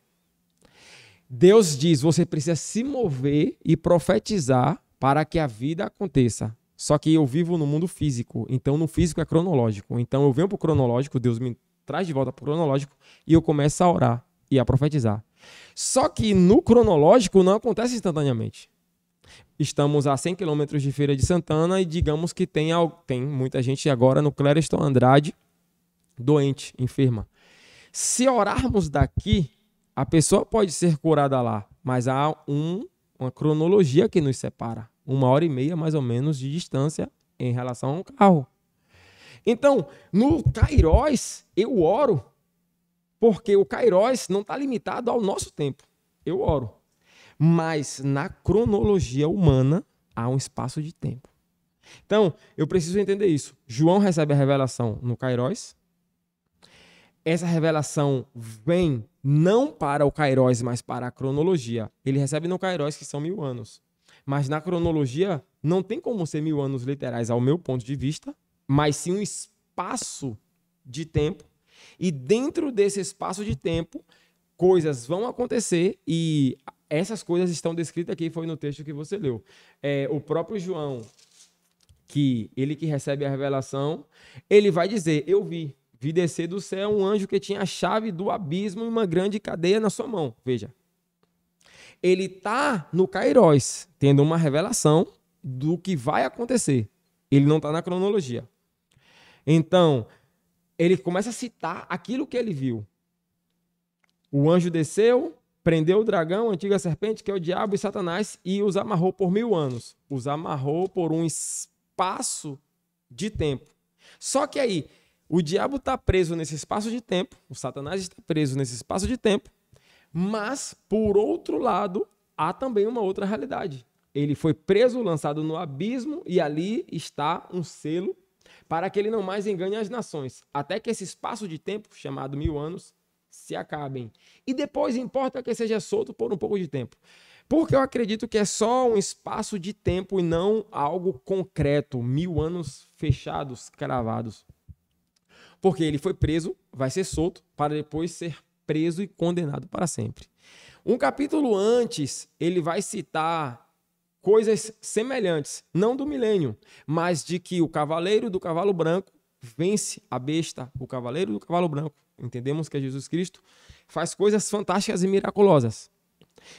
Deus diz, você precisa se mover e profetizar para que a vida aconteça. Só que eu vivo no mundo físico, então no físico é cronológico. Então eu venho para o cronológico, Deus me traz de volta para o cronológico e eu começo a orar e a profetizar. Só que no cronológico não acontece instantaneamente. Estamos a 100 quilômetros de Feira de Santana e digamos que tem muita gente agora no Clériston Andrade doente, enferma. Se orarmos daqui, A pessoa pode ser curada lá, mas há uma cronologia que nos separa. 1h30, mais ou menos, de distância em relação ao carro. Então, no Kairos, eu oro, porque o Kairos não está limitado ao nosso tempo. Eu oro. Mas na cronologia humana, há um espaço de tempo. Então, eu preciso entender isso. João recebe a revelação no Kairos. Essa revelação vem não para o Kairos, mas para a cronologia. Ele recebe no Kairos, que são 1000 anos. Mas na cronologia, não tem como ser 1000 anos literais, ao meu ponto de vista, mas sim um espaço de tempo. E dentro desse espaço de tempo, coisas vão acontecer e essas coisas estão descritas aqui, foi no texto que você leu. O próprio João, ele que recebe a revelação, ele vai dizer, eu vi descer do céu um anjo que tinha a chave do abismo e uma grande cadeia na sua mão. Veja, ele está no Kairos, tendo uma revelação do que vai acontecer. Ele não está na cronologia. Então, ele começa a citar aquilo que ele viu. O anjo desceu, prendeu o dragão, a antiga serpente, que é o diabo e Satanás, e os amarrou por 1000 anos. Os amarrou por um espaço de tempo. Só que aí, o diabo está preso nesse espaço de tempo, o Satanás está preso nesse espaço de tempo, mas, por outro lado, há também uma outra realidade. Ele foi preso, lançado no abismo, e ali está um selo para que ele não mais engane as nações, até que esse espaço de tempo, chamado 1000 anos, se acabem. E depois importa que seja solto por um pouco de tempo. Porque eu acredito que é só um espaço de tempo e não algo concreto, 1000 anos fechados, cravados. Porque ele foi preso, vai ser solto, para depois ser preso e condenado para sempre. Um capítulo antes, ele vai citar coisas semelhantes, não do milênio, mas de que o cavaleiro do cavalo branco vence a besta, o cavaleiro do cavalo branco. Entendemos que é Jesus Cristo, faz coisas fantásticas e miraculosas.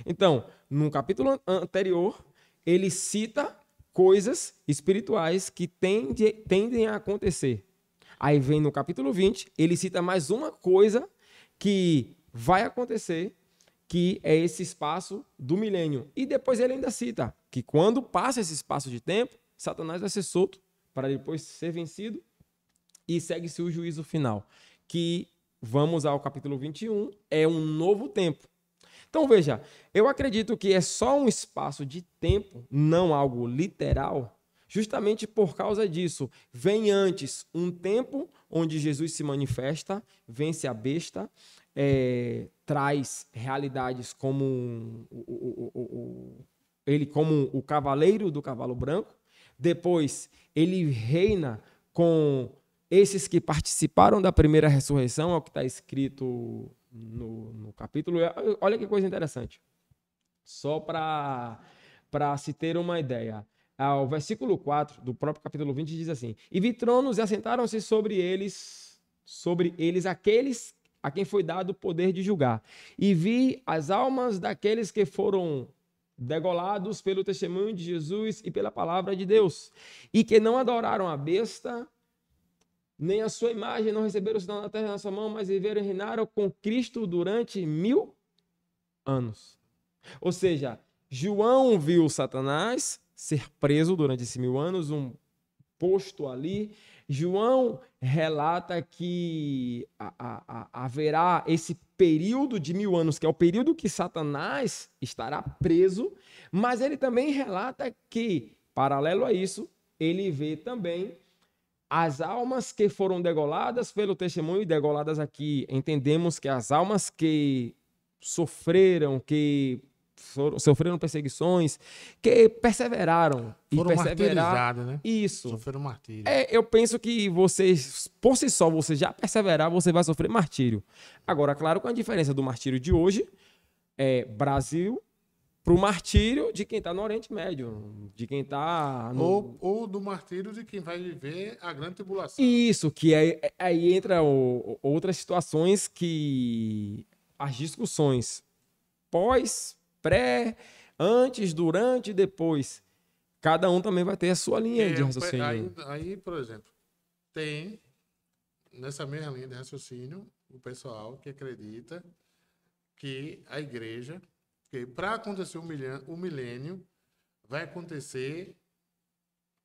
Então, no capítulo anterior, ele cita coisas espirituais que tendem a acontecer. Aí vem no capítulo 20, ele cita mais uma coisa que vai acontecer, que é esse espaço do milênio. E depois ele ainda cita que quando passa esse espaço de tempo, Satanás vai ser solto para depois ser vencido e segue-se o juízo final, que vamos ao capítulo 21, é um novo tempo. Então veja, eu acredito que é só um espaço de tempo, não algo literal, justamente por causa disso. Vem antes um tempo onde Jesus se manifesta, vence a besta, traz realidades como ele como o cavaleiro do cavalo branco. Depois ele reina com esses que participaram da primeira ressurreição, é o que está escrito no capítulo. Olha que coisa interessante. Só para se ter uma ideia. O versículo 4 do próprio capítulo 20 diz assim: e vi tronos e assentaram-se sobre eles aqueles a quem foi dado o poder de julgar. E vi as almas daqueles que foram degolados pelo testemunho de Jesus e pela palavra de Deus, e que não adoraram a besta, nem a sua imagem, não receberam o sinal da terra na sua mão, mas viveram e reinaram com Cristo durante 1000 anos. Ou seja, João viu Satanás ser preso durante esses 1000 anos, um posto ali. João relata que haverá esse período de 1000 anos, que é o período que Satanás estará preso, mas ele também relata que, paralelo a isso, ele vê também as almas que foram degoladas pelo testemunho, e degoladas aqui, entendemos que as almas que sofreram perseguições, que perseveraram. Foram martirizadas, né? Isso. Sofreram martírio. Eu penso que você, por si só, você já perseverar, você vai sofrer martírio. Agora, claro, com a diferença do martírio de hoje, Brasil, para o martírio de quem está no Oriente Médio, de quem está ou do martírio de quem vai viver a grande tribulação. Isso, que aí entra outras situações que as discussões pós, pré, antes, durante e depois, cada um também vai ter a sua linha de raciocínio. Aí, por exemplo, tem nessa mesma linha de raciocínio o pessoal que acredita que a igreja, que para acontecer o milênio, vai acontecer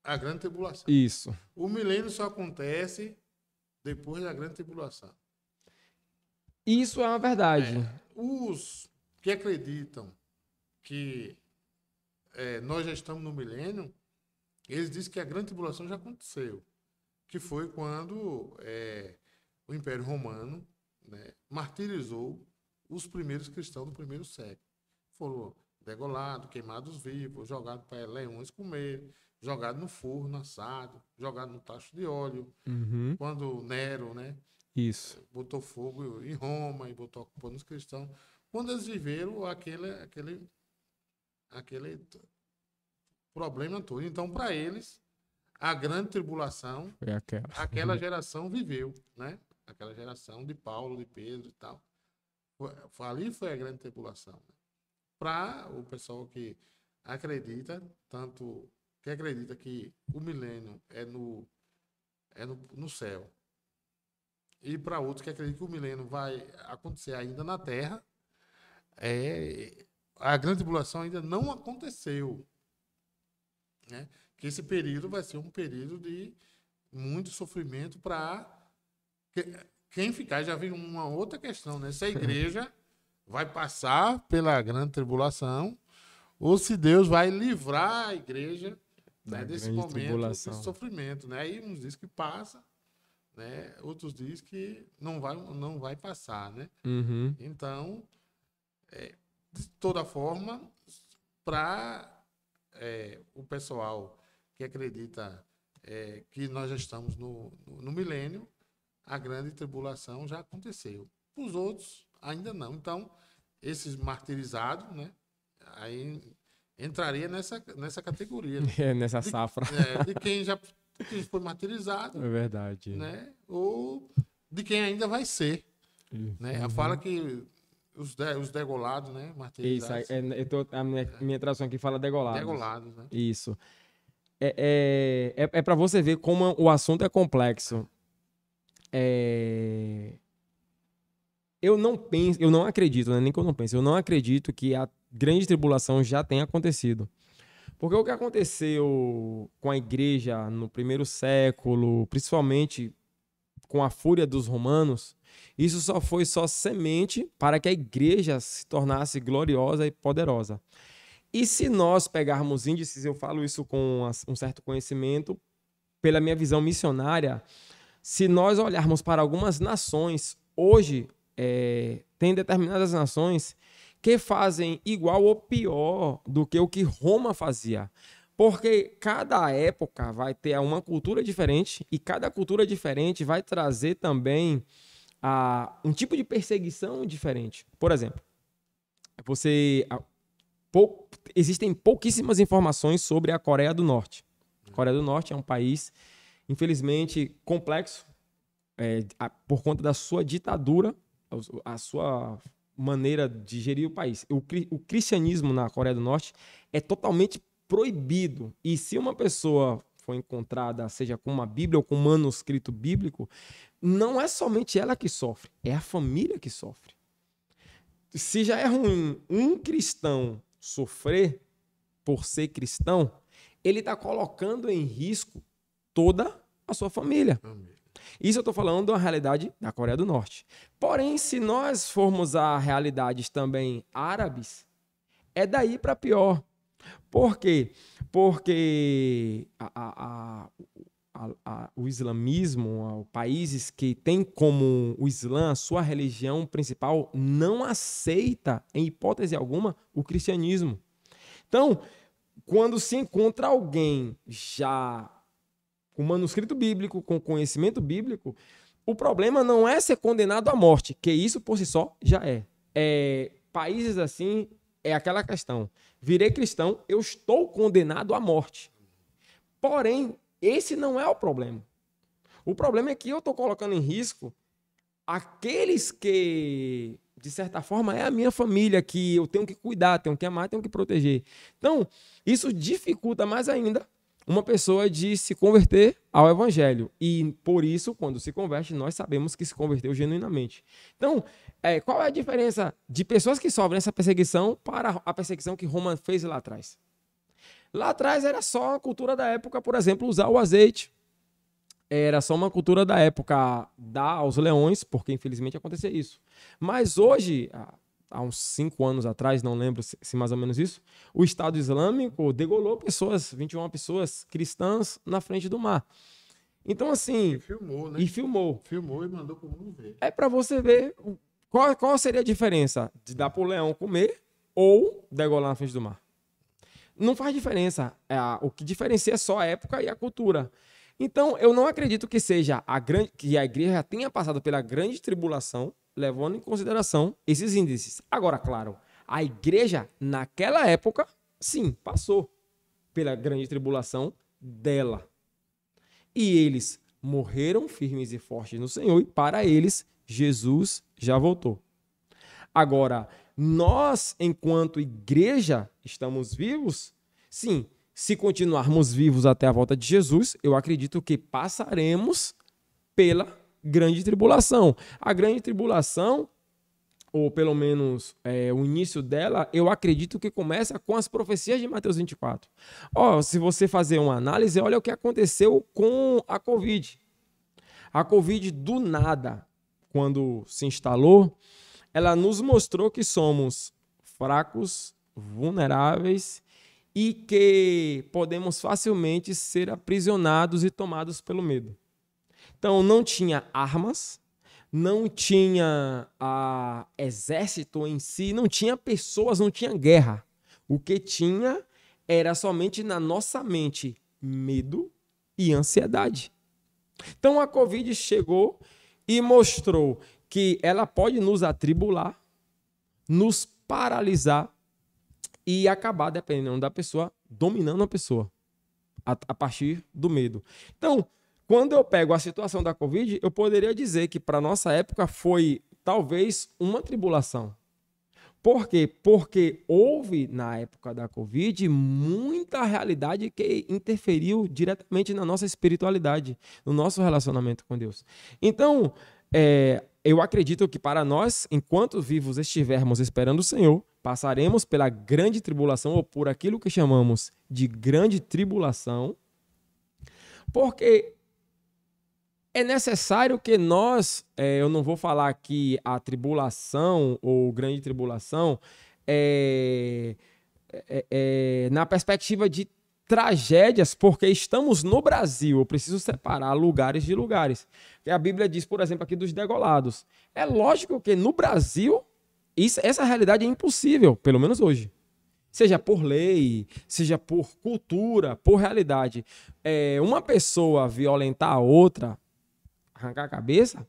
a grande tribulação. Isso. O milênio só acontece depois da grande tribulação. Isso é uma verdade. Os que acreditam que nós já estamos no milênio, eles dizem que a grande tribulação já aconteceu, que foi quando o Império Romano, né, martirizou os primeiros cristãos do primeiro século. Foram degolados, queimados vivos, jogados para leões comer, jogados no forno assado, jogados no tacho de óleo. Uhum. Quando Nero, né, botou fogo em Roma e botou a culpa nos cristãos, quando eles viveram aquele problema todo. Então, para eles, a grande tribulação, aquela geração viveu, né? Aquela geração de Paulo, de Pedro e tal. Ali foi a grande tribulação. Né? Para o pessoal que acredita, tanto que acredita que o milênio é no céu, e para outros que acreditam que o milênio vai acontecer ainda na Terra, a grande tribulação ainda não aconteceu. Né? Que esse período vai ser um período de muito sofrimento para quem ficar. Já vem uma outra questão, né? Se a igreja vai passar pela grande tribulação ou se Deus vai livrar a igreja, né, desse momento de sofrimento. Né? Aí uns dizem que passa, né? Outros dizem que não vai passar. Né? Uhum. Então, de toda forma, para o pessoal que acredita que nós já estamos no milênio, a grande tribulação já aconteceu. Os outros ainda não. Então, esses martirizados, né, aí entraria nessa categoria. Né? Nessa safra. De quem já foi martirizado. É verdade. Né, ou de quem ainda vai ser. Né? Fala que os degolados, né? Martirizados. Isso, a minha tradução aqui fala degolados. Degolados, né? Isso. Para você ver como o assunto é complexo. Eu não acredito, né? Nem que eu não pense, eu não acredito que a grande tribulação já tenha acontecido. Porque o que aconteceu com a igreja no primeiro século, principalmente com a fúria dos romanos, isso só foi semente para que a igreja se tornasse gloriosa e poderosa. E se nós pegarmos índices, eu falo isso com um certo conhecimento, pela minha visão missionária, se nós olharmos para algumas nações, hoje tem determinadas nações que fazem igual ou pior do que o que Roma fazia. Porque cada época vai ter uma cultura diferente e cada cultura diferente vai trazer também um tipo de perseguição diferente. Por exemplo, existem pouquíssimas informações sobre a Coreia do Norte. A Coreia do Norte é um país, infelizmente, complexo por conta da sua ditadura, a sua maneira de gerir o país. O cristianismo na Coreia do Norte é totalmente proibido. E se uma pessoa for encontrada, seja com uma Bíblia ou com um manuscrito bíblico, não é somente ela que sofre, é a família que sofre. Se já é ruim um cristão sofrer por ser cristão, ele está colocando em risco toda a sua família. Isso eu estou falando da realidade da Coreia do Norte. Porém, se nós formos a realidades também árabes, é daí para pior. Por quê? Porque o islamismo, países que têm como o Islã a sua religião principal, não aceita, em hipótese alguma, o cristianismo. Então, quando se encontra alguém já com manuscrito bíblico, com conhecimento bíblico, o problema não é ser condenado à morte, que isso por si só já é. Países assim, é aquela questão. Virei cristão, eu estou condenado à morte. Porém, esse não é o problema. O problema é que eu estou colocando em risco aqueles que, de certa forma, é a minha família, que eu tenho que cuidar, tenho que amar, tenho que proteger. Então, isso dificulta mais ainda uma pessoa de se converter ao evangelho. E por isso, quando se converte, nós sabemos que se converteu genuinamente. Então, qual é a diferença de pessoas que sofrem essa perseguição para a perseguição que Roma fez lá atrás? Lá atrás era só a cultura da época, por exemplo, usar o azeite. Era só uma cultura da época dar aos leões, porque infelizmente acontecia isso. Mas hoje, há uns 5 anos atrás, não lembro se mais ou menos isso, o Estado Islâmico degolou 21 pessoas cristãs na frente do mar. Então, assim... E filmou, né? E filmou. Filmou e mandou pro mundo ver. É para você ver qual seria a diferença de dar pro leão comer ou degolar na frente do mar. Não faz diferença. O que diferencia é só a época e a cultura. Então, eu não acredito que seja que a igreja tenha passado pela grande tribulação, levando em consideração esses índices. Agora, claro, a igreja, naquela época, sim, passou pela grande tribulação dela. E eles morreram firmes e fortes no Senhor, e para eles, Jesus já voltou. Agora, nós, enquanto igreja, estamos vivos? Sim, se continuarmos vivos até a volta de Jesus, eu acredito que passaremos pela grande tribulação. A grande tribulação, ou pelo menos o início dela, eu acredito que começa com as profecias de Mateus 24. Se você fazer uma análise, olha o que aconteceu com a Covid. A Covid, do nada, quando se instalou, ela nos mostrou que somos fracos, vulneráveis e que podemos facilmente ser aprisionados e tomados pelo medo. Então, não tinha armas, não tinha exército em si, não tinha pessoas, não tinha guerra. O que tinha era somente na nossa mente medo e ansiedade. Então, a Covid chegou e mostrou que ela pode nos atribular, nos paralisar e acabar, dependendo da pessoa, dominando a pessoa a partir do medo. Então, quando eu pego a situação da Covid, eu poderia dizer que para a nossa época foi talvez uma tribulação. Por quê? Porque houve, na época da Covid, muita realidade que interferiu diretamente na nossa espiritualidade, no nosso relacionamento com Deus. Então, eu acredito que para nós, enquanto vivos estivermos esperando o Senhor, passaremos pela grande tribulação, ou por aquilo que chamamos de grande tribulação, porque é necessário que nós, eu não vou falar aqui a tribulação ou grande tribulação, na perspectiva de tragédias, porque estamos no Brasil. Eu preciso separar lugares de lugares. A Bíblia diz, por exemplo, aqui dos degolados. É lógico que no Brasil, essa realidade é impossível, pelo menos hoje. Seja por lei, seja por cultura, por realidade. Uma pessoa violentar a outra, arrancar a cabeça,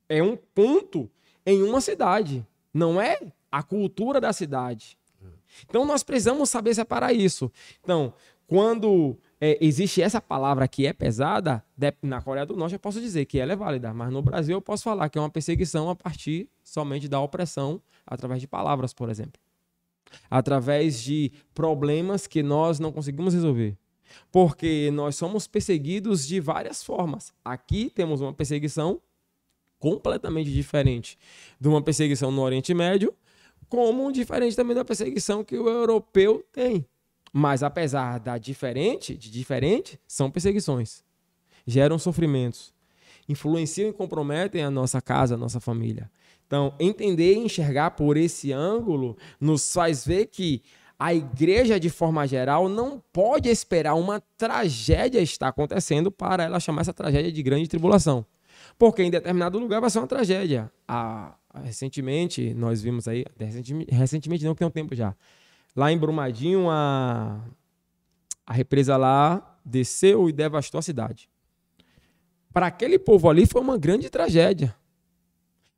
é um ponto em uma cidade. Não é a cultura da cidade. Então, nós precisamos saber separar isso. Então, quando existe essa palavra que é pesada, na Coreia do Norte eu posso dizer que ela é válida, mas no Brasil eu posso falar que é uma perseguição a partir somente da opressão, através de palavras, por exemplo. Através de problemas que nós não conseguimos resolver. Porque nós somos perseguidos de várias formas. Aqui temos uma perseguição completamente diferente de uma perseguição no Oriente Médio, como diferente também da perseguição que o europeu tem. Mas apesar de diferente, são perseguições. Geram sofrimentos. Influenciam e comprometem a nossa casa, a nossa família. Então, entender e enxergar por esse ângulo nos faz ver que a igreja, de forma geral, não pode esperar uma tragédia estar acontecendo para ela chamar essa tragédia de grande tribulação. Porque em determinado lugar vai ser uma tragédia. Recentemente, nós vimos aí, recentemente não, que tem um tempo já, lá em Brumadinho, a represa lá desceu e devastou a cidade. Para aquele povo ali foi uma grande tragédia,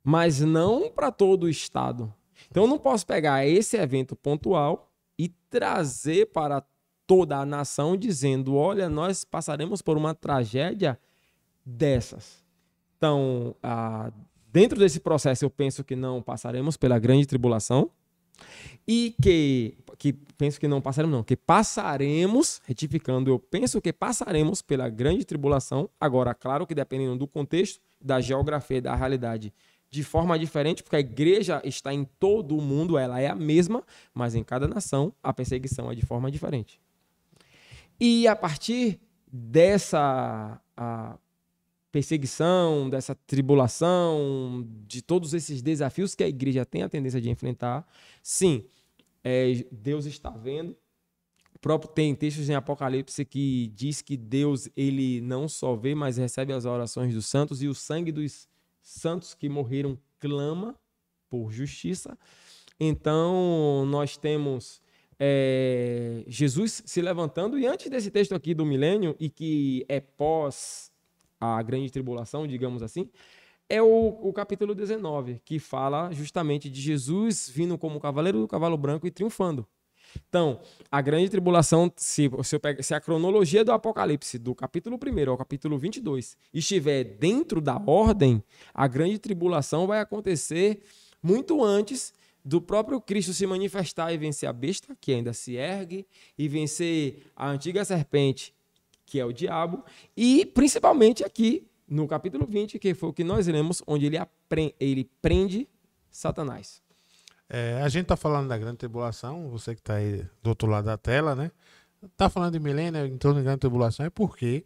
mas não para todo o estado. Então eu não posso pegar esse evento pontual e trazer para toda a nação dizendo, olha, nós passaremos por uma tragédia dessas. Então, dentro desse processo eu penso que não passaremos pela grande tribulação, E que penso que não passaremos, não, que passaremos, retificando, eu penso que passaremos pela grande tribulação. Agora, claro que dependendo do contexto, da geografia e da realidade, de forma diferente, porque a igreja está em todo o mundo, ela é a mesma, mas em cada nação a perseguição é de forma diferente. E a partir dessa perseguição, dessa tribulação, de todos esses desafios que a igreja tem a tendência de enfrentar, sim, Deus está vendo. O próprio tem textos em Apocalipse que diz que Deus, ele não só vê, mas recebe as orações dos santos, e o sangue dos santos que morreram clama por justiça. Então, nós temos Jesus se levantando, e antes desse texto aqui do milênio, e que é pós a grande tribulação, digamos assim, é o capítulo 19, que fala justamente de Jesus vindo como cavaleiro do cavalo branco e triunfando. Então, a grande tribulação, se a cronologia do Apocalipse, do capítulo 1 ao capítulo 22, estiver dentro da ordem, a grande tribulação vai acontecer muito antes do próprio Cristo se manifestar e vencer a besta, que ainda se ergue, e vencer a antiga serpente, que é o diabo, e principalmente aqui no capítulo 20, que foi o que nós lemos, onde ele prende Satanás. A gente está falando da grande tribulação, você que está aí do outro lado da tela, né? Está falando de milênio, em torno da grande tribulação, é porque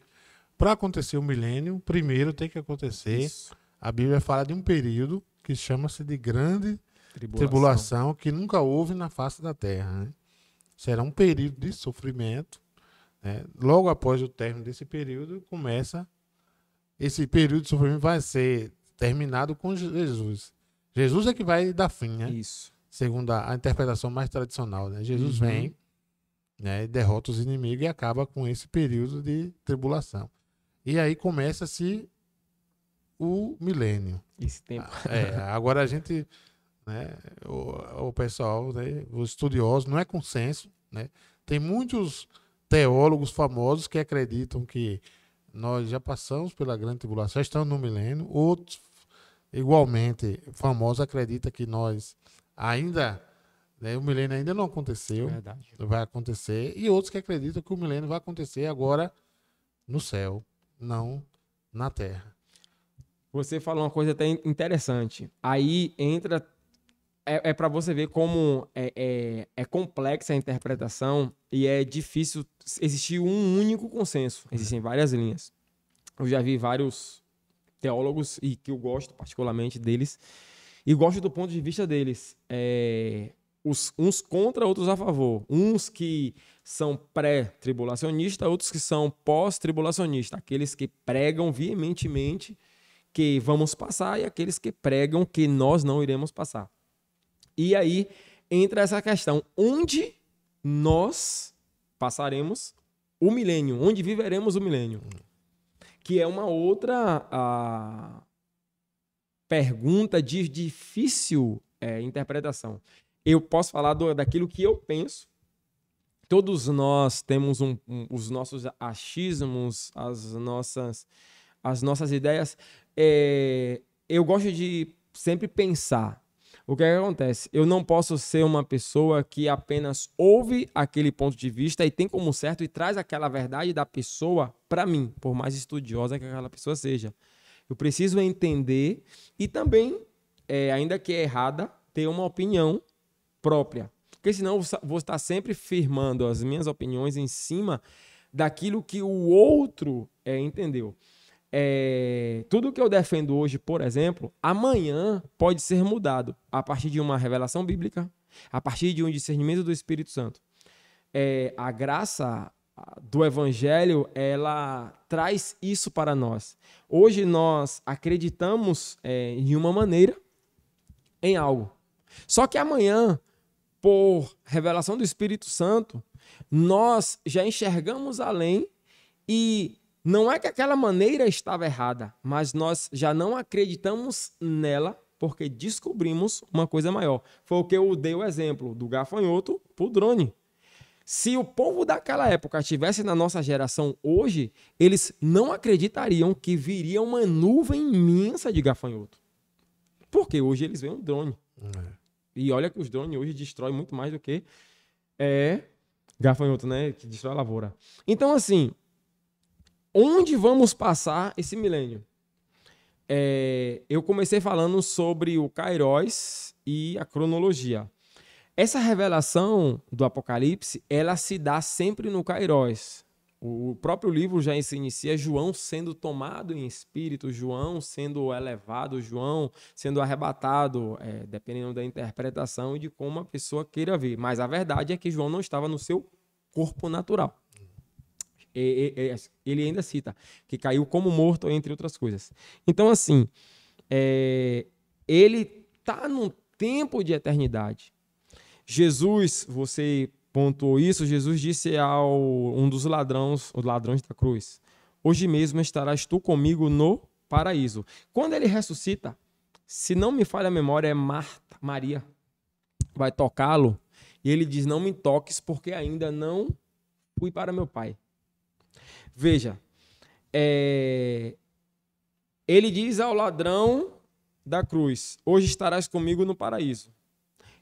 para acontecer o milênio, primeiro tem que acontecer, isso. A Bíblia fala de um período que chama-se de grande tribulação, que nunca houve na face da terra, né? Será um período de sofrimento, né? Logo após o término desse período, esse período de sofrimento vai ser terminado com Jesus. Jesus é que vai dar fim, né? Isso. Segundo a interpretação mais tradicional, né? Jesus vem, né, derrota os inimigos e acaba com esse período de tribulação. E aí começa-se o milênio. Esse tempo. Agora a gente, né, o pessoal, né, os estudiosos, não é consenso, né? Tem muitos teólogos famosos que acreditam que nós já passamos pela grande tribulação, estamos no milênio. Outros, igualmente famosos, acreditam que nós ainda, né, o milênio ainda não aconteceu. Verdade. Vai acontecer. E outros que acreditam que o milênio vai acontecer agora no céu, não na terra. Você falou uma coisa até interessante. Aí entra... para você ver como é complexa a interpretação e é difícil existir um único consenso. Existem várias linhas. Eu já vi vários teólogos, e que eu gosto particularmente deles, e gosto do ponto de vista deles. Uns contra, outros a favor. Uns que são pré-tribulacionistas, outros que são pós-tribulacionistas. Aqueles que pregam veementemente que vamos passar e aqueles que pregam que nós não iremos passar. E aí entra essa questão, onde nós passaremos o milênio, onde viveremos o milênio, que é uma outra pergunta de difícil interpretação. Eu posso falar daquilo que eu penso. Todos nós temos os nossos achismos, as nossas ideias. Eu gosto de sempre pensar. O que acontece? Eu não posso ser uma pessoa que apenas ouve aquele ponto de vista e tem como certo e traz aquela verdade da pessoa para mim, por mais estudiosa que aquela pessoa seja. Eu preciso entender e também, ainda que errada, ter uma opinião própria. Porque senão eu vou estar sempre firmando as minhas opiniões em cima daquilo que o outro entendeu. Tudo que eu defendo hoje, por exemplo, amanhã pode ser mudado a partir de uma revelação bíblica, a partir de um discernimento do Espírito Santo. A graça do Evangelho, ela traz isso para nós. Hoje nós acreditamos em uma maneira, em algo. Só que amanhã, por revelação do Espírito Santo, nós já enxergamos além e não é que aquela maneira estava errada, mas nós já não acreditamos nela porque descobrimos uma coisa maior. Foi o que eu dei o exemplo do gafanhoto para o drone. Se o povo daquela época estivesse na nossa geração hoje, eles não acreditariam que viria uma nuvem imensa de gafanhoto. Porque hoje eles veem um drone. E olha que os drones hoje destroem muito mais do que gafanhoto, né? Que destrói a lavoura. Então, assim, onde vamos passar esse milênio? Eu comecei falando sobre o Kairos e a cronologia. Essa revelação do Apocalipse, ela se dá sempre no Kairos. O próprio livro já se inicia João sendo tomado em espírito, João sendo elevado, João sendo arrebatado, dependendo da interpretação e de como a pessoa queira ver. Mas a verdade é que João não estava no seu corpo natural. Ele ainda cita que caiu como morto, entre outras coisas. Então, assim, ele está num tempo de eternidade. Jesus, você pontuou isso, Jesus disse a um dos ladrões, os ladrões da cruz: hoje mesmo estarás tu comigo no paraíso. Quando ele ressuscita, se não me falha a memória, é Maria vai tocá-lo, e ele diz: não me toques, porque ainda não fui para meu Pai. Veja, ele diz ao ladrão da cruz: hoje estarás comigo no paraíso.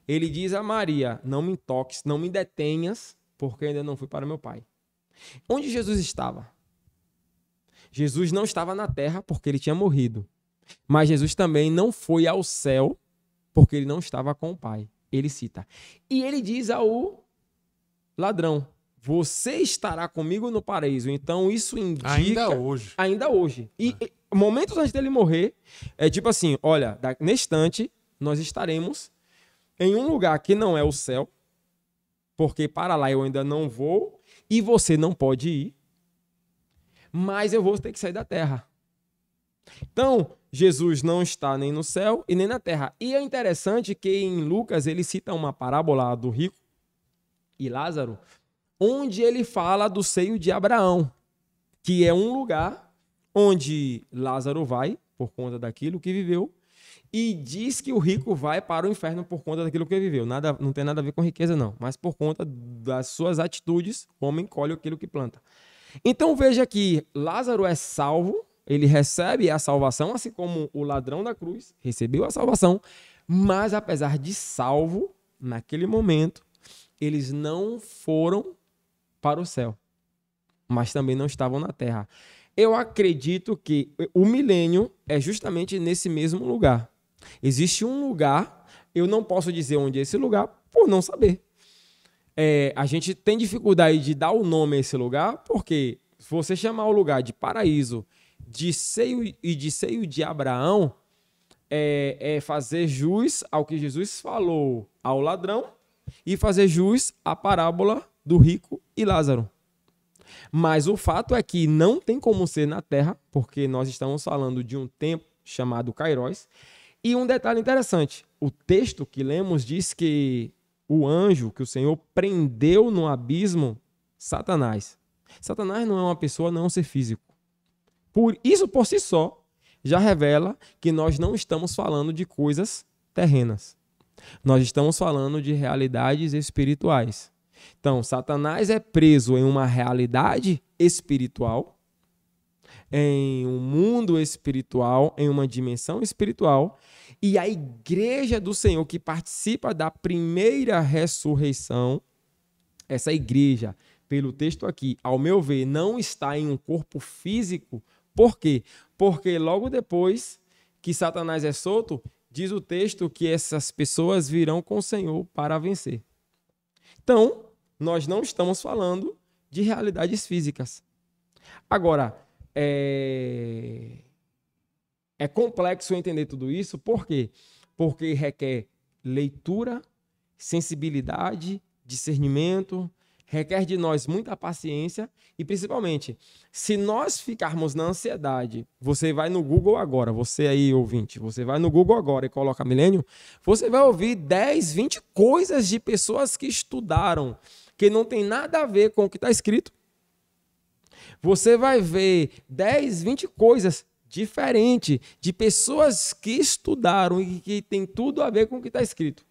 Ele diz a Maria: não me toques, não me detenhas, porque ainda não fui para meu Pai. Onde Jesus estava? Jesus não estava na terra porque ele tinha morrido. Mas Jesus também não foi ao céu porque ele não estava com o Pai. Ele cita. E ele diz ao ladrão: você estará comigo no paraíso. Então isso indica... Ainda hoje. E momentos antes dele morrer, é tipo assim, olha, nesse instante nós estaremos em um lugar que não é o céu, porque para lá eu ainda não vou, e você não pode ir, mas eu vou ter que sair da terra. Então, Jesus não está nem no céu e nem na terra. E é interessante que em Lucas ele cita uma parábola do rico e Lázaro, onde ele fala do seio de Abraão, que é um lugar onde Lázaro vai, por conta daquilo que viveu, e diz que o rico vai para o inferno por conta daquilo que viveu. Não tem nada a ver com riqueza, não, mas por conta das suas atitudes, o homem colhe aquilo que planta. Então veja que Lázaro é salvo, ele recebe a salvação, assim como o ladrão da cruz recebeu a salvação, mas apesar de salvo, naquele momento, eles não foram para o céu, mas também não estavam na terra. Eu acredito que o milênio é justamente nesse mesmo lugar. Existe um lugar, eu não posso dizer onde é esse lugar, por não saber. A gente tem dificuldade de dar o nome a esse lugar, porque se você chamar o lugar de paraíso, de seio de Abraão, é fazer jus ao que Jesus falou ao ladrão e fazer jus à parábola do rico e Lázaro. Mas o fato é que não tem como ser na terra, porque nós estamos falando de um tempo chamado Kairos. E um detalhe interessante, o texto que lemos diz que o anjo, que o Senhor prendeu no abismo Satanás. Satanás não é uma pessoa, não é um ser físico. Por si só, já revela que nós não estamos falando de coisas terrenas. Nós estamos falando de realidades espirituais. Então, Satanás é preso em uma realidade espiritual, em um mundo espiritual, em uma dimensão espiritual, e a igreja do Senhor que participa da primeira ressurreição, essa igreja, pelo texto aqui, ao meu ver, não está em um corpo físico. Por quê? Porque logo depois que Satanás é solto, diz o texto que essas pessoas virão com o Senhor para vencer. Então, nós não estamos falando de realidades físicas. Agora, é complexo entender tudo isso, por quê? Porque requer leitura, sensibilidade, discernimento, requer de nós muita paciência e, principalmente, se nós ficarmos na ansiedade, você vai no Google agora, você aí ouvinte, você vai no Google agora e coloca milênio, você vai ouvir 10, 20 coisas de pessoas que estudaram, que não tem nada a ver com o que está escrito. Você vai ver 10, 20 coisas diferentes de pessoas que estudaram e que tem tudo a ver com o que está escrito.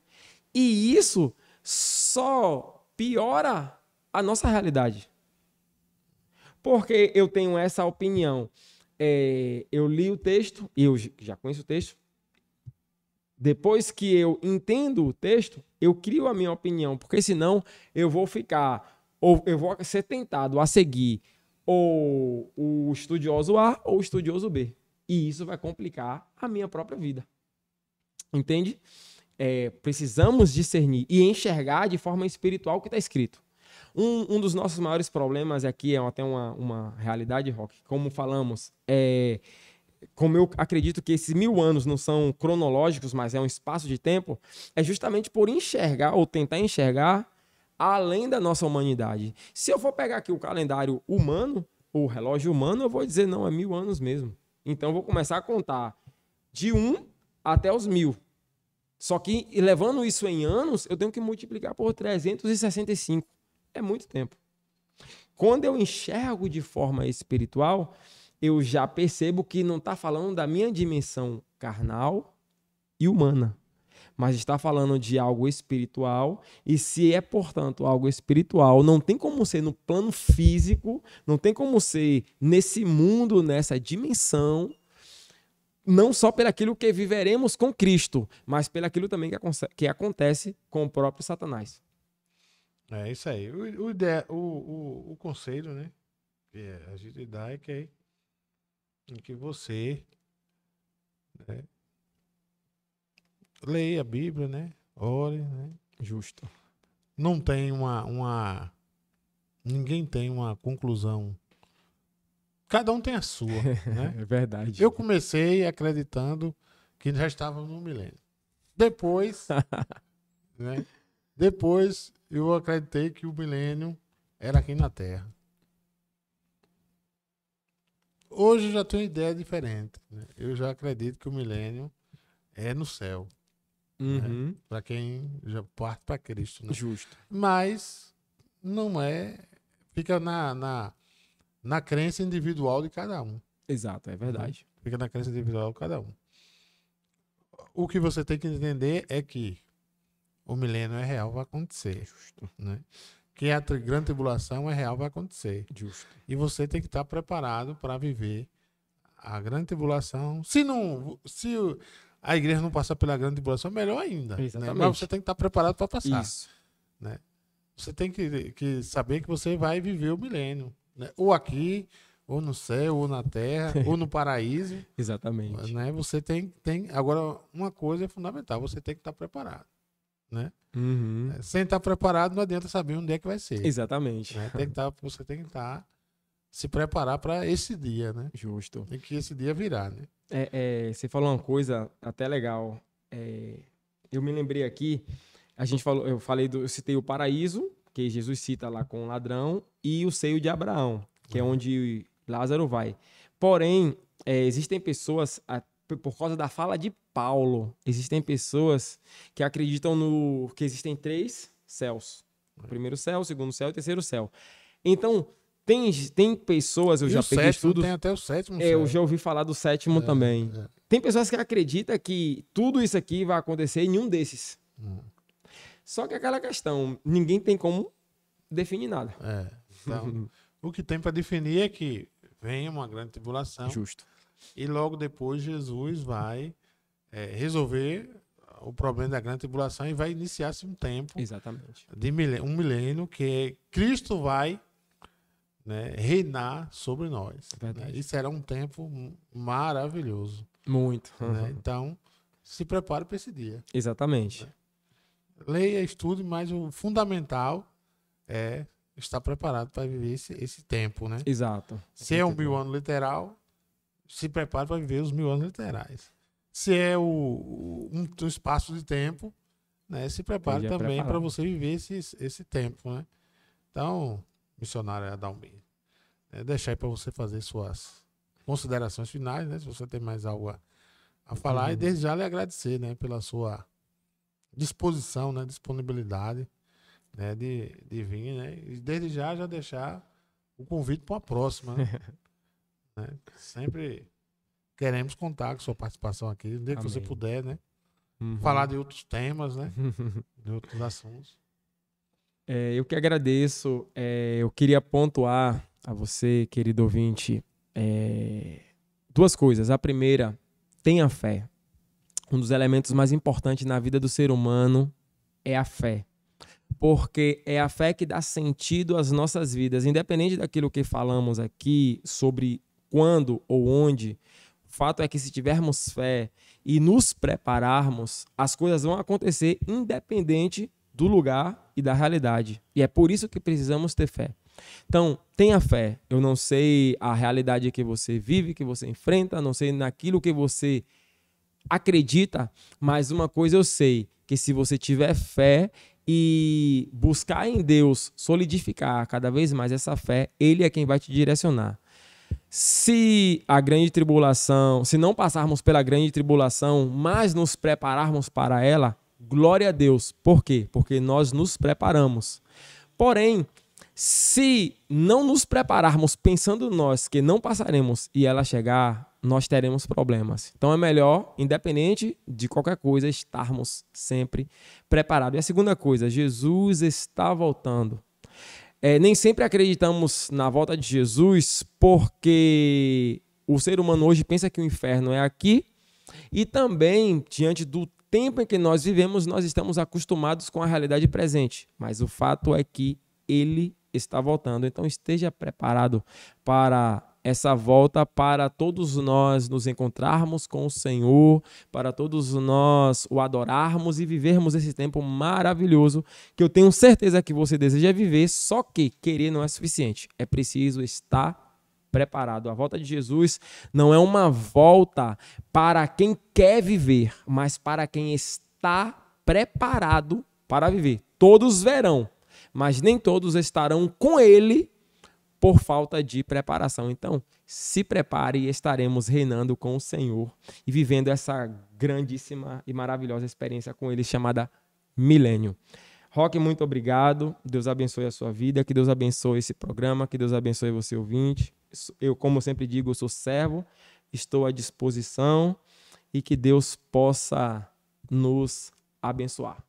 E isso só piora a nossa realidade. Porque eu tenho essa opinião. Eu li o texto, eu já conheço o texto, Depois que eu entendo o texto, eu crio a minha opinião, porque senão eu vou ficar, ou eu vou ser tentado a seguir ou o estudioso A ou o estudioso B. E isso vai complicar a minha própria vida. Entende? Precisamos discernir e enxergar de forma espiritual o que está escrito. Um dos nossos maiores problemas aqui é até uma realidade, Rock, como falamos, como eu acredito que esses 1000 anos não são cronológicos, mas é um espaço de tempo, é justamente por enxergar ou tentar enxergar além da nossa humanidade. Se eu for pegar aqui o calendário humano, o relógio humano, eu vou dizer, não, é 1000 anos mesmo. Então, eu vou começar a contar de 1 até os 1000. Só que, levando isso em anos, eu tenho que multiplicar por 365. É muito tempo. Quando eu enxergo de forma espiritual, eu já percebo que não está falando da minha dimensão carnal e humana, mas está falando de algo espiritual. E se é, portanto, algo espiritual, não tem como ser no plano físico, não tem como ser nesse mundo, nessa dimensão, não só pelaquilo que viveremos com Cristo, mas pelaquilo também que acontece com o próprio Satanás. É isso aí. O conselho, né, que a gente dá é que você, né, leia a Bíblia, né, ore, né. Justo. Não tem ninguém tem uma conclusão. Cada um tem a sua, né? É verdade. Eu comecei acreditando que já estávamos no milênio. Depois, né? Depois eu acreditei que o milênio era aqui na Terra. Hoje eu já tenho uma ideia diferente, né? Eu já acredito que o milênio é no céu. Uhum. Né? Para quem já parte para Cristo. Né? Justo. Mas não é. Fica na crença individual de cada um. Exato, é verdade. Né? Fica na crença individual de cada um. O que você tem que entender é que o milênio é real, vai acontecer. Justo. Né? Que a grande tribulação é real, vai acontecer. Justo. E você tem que estar preparado para viver a grande tribulação. Se a igreja não passar pela grande tribulação, melhor ainda. Né? Mas você tem que estar preparado para passar. Isso. Né? Você tem que saber que você vai viver o milênio. Né? Ou aqui, ou no céu, ou na terra, ou no paraíso. Exatamente. Né? Você tem. Agora, uma coisa é fundamental: você tem que estar preparado. Né? Uhum. Sem estar preparado, não adianta saber onde é que vai ser. Exatamente. Né? Você tem que estar se preparar para esse dia. Né? Justo. Tem que esse dia virar. Né? Você falou uma coisa até legal. Eu me lembrei aqui, eu citei o paraíso, que Jesus cita lá com o ladrão, e o seio de Abraão, que é onde Lázaro vai. Porém, existem pessoas, por causa da fala de Paulo, existem pessoas que acreditam que existem 3 céus. O primeiro céu, o segundo céu e o terceiro céu. Então, tem pessoas, eu já peguei estudos... Tem até o 7º céu. Eu já ouvi falar do 7º também. Tem pessoas que acreditam que tudo isso aqui vai acontecer em um desses. Só que aquela questão, ninguém tem como definir nada. Então, o que tem para definir é que vem uma grande tribulação. Justo. E logo depois Jesus vai resolver o problema da grande tribulação e vai iniciar-se um tempo. Exatamente. De um milênio que Cristo vai, né, reinar sobre nós. Né? E será um tempo maravilhoso. Muito. Né? Então, se prepare para esse dia. Exatamente. Né? Leia, estude, mas o fundamental é estar preparado para viver esse tempo. Né? Exato. Se é um 1000 anos literal, se prepare para viver os 1000 anos literais. Se é um espaço de tempo, né, se prepare também para você viver esse tempo. Né? Então, missionário Adalmir, deixar aí para você fazer suas considerações finais, né, se você tem mais algo a falar, e desde já lhe agradecer, né, pela sua disposição, né, disponibilidade, né, de vir, né, e desde já deixar o convite para a próxima. Né? Sempre queremos contar com sua participação aqui, no dia que você puder, né, falar de outros temas, né, de outros assuntos. Eu que agradeço. Eu queria pontuar a você, querido ouvinte, 2 coisas. A primeira, tenha fé. um dos elementos mais importantes na vida do ser humano é a fé. Porque é a fé que dá sentido às nossas vidas. Independente daquilo que falamos aqui sobre quando ou onde, o fato é que se tivermos fé e nos prepararmos, as coisas vão acontecer independente do lugar e da realidade. E é por isso que precisamos ter fé. Então, tenha fé. Eu não sei a realidade que você vive, que você enfrenta, não sei naquilo que você acredita, mas uma coisa eu sei, que se você tiver fé e buscar em Deus solidificar cada vez mais essa fé, Ele é quem vai te direcionar. Se a grande tribulação, se não passarmos pela grande tribulação, mas nos prepararmos para ela, glória a Deus. Por quê? Porque nós nos preparamos. Porém, se não nos prepararmos pensando nós que não passaremos e ela chegar, nós teremos problemas. Então é melhor, independente de qualquer coisa, estarmos sempre preparados. E a segunda coisa, Jesus está voltando. Nem sempre acreditamos na volta de Jesus porque o ser humano hoje pensa que o inferno é aqui e também, diante do tempo em que nós vivemos, nós estamos acostumados com a realidade presente. Mas o fato é que Ele está voltando. Então esteja preparado para essa volta, para todos nós nos encontrarmos com o Senhor, para todos nós o adorarmos e vivermos esse tempo maravilhoso que eu tenho certeza que você deseja viver, só que querer não é suficiente. É preciso estar preparado. A volta de Jesus não é uma volta para quem quer viver, mas para quem está preparado para viver. Todos verão, mas nem todos estarão com Ele por falta de preparação. Então, se prepare e estaremos reinando com o Senhor e vivendo essa grandíssima e maravilhosa experiência com Ele chamada milênio. Roque, muito obrigado. Deus abençoe a sua vida, que Deus abençoe esse programa, que Deus abençoe você ouvinte. Eu, como sempre digo, eu sou servo, estou à disposição e que Deus possa nos abençoar.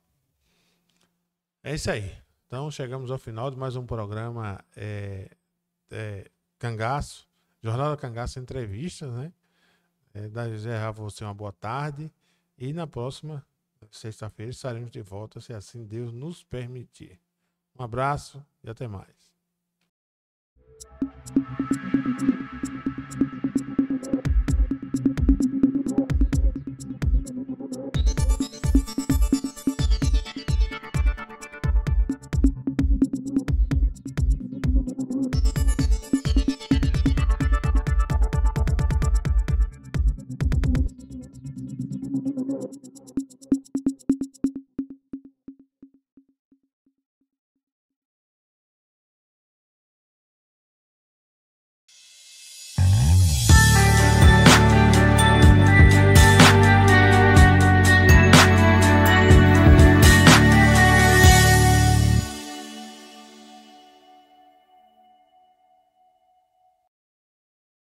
É isso aí. Então, chegamos ao final de mais um programa Cangaço, Jornal da Cangaço Entrevistas, né? Desejar a você uma boa tarde e na próxima sexta-feira estaremos de volta, se assim Deus nos permitir. Um abraço e até mais.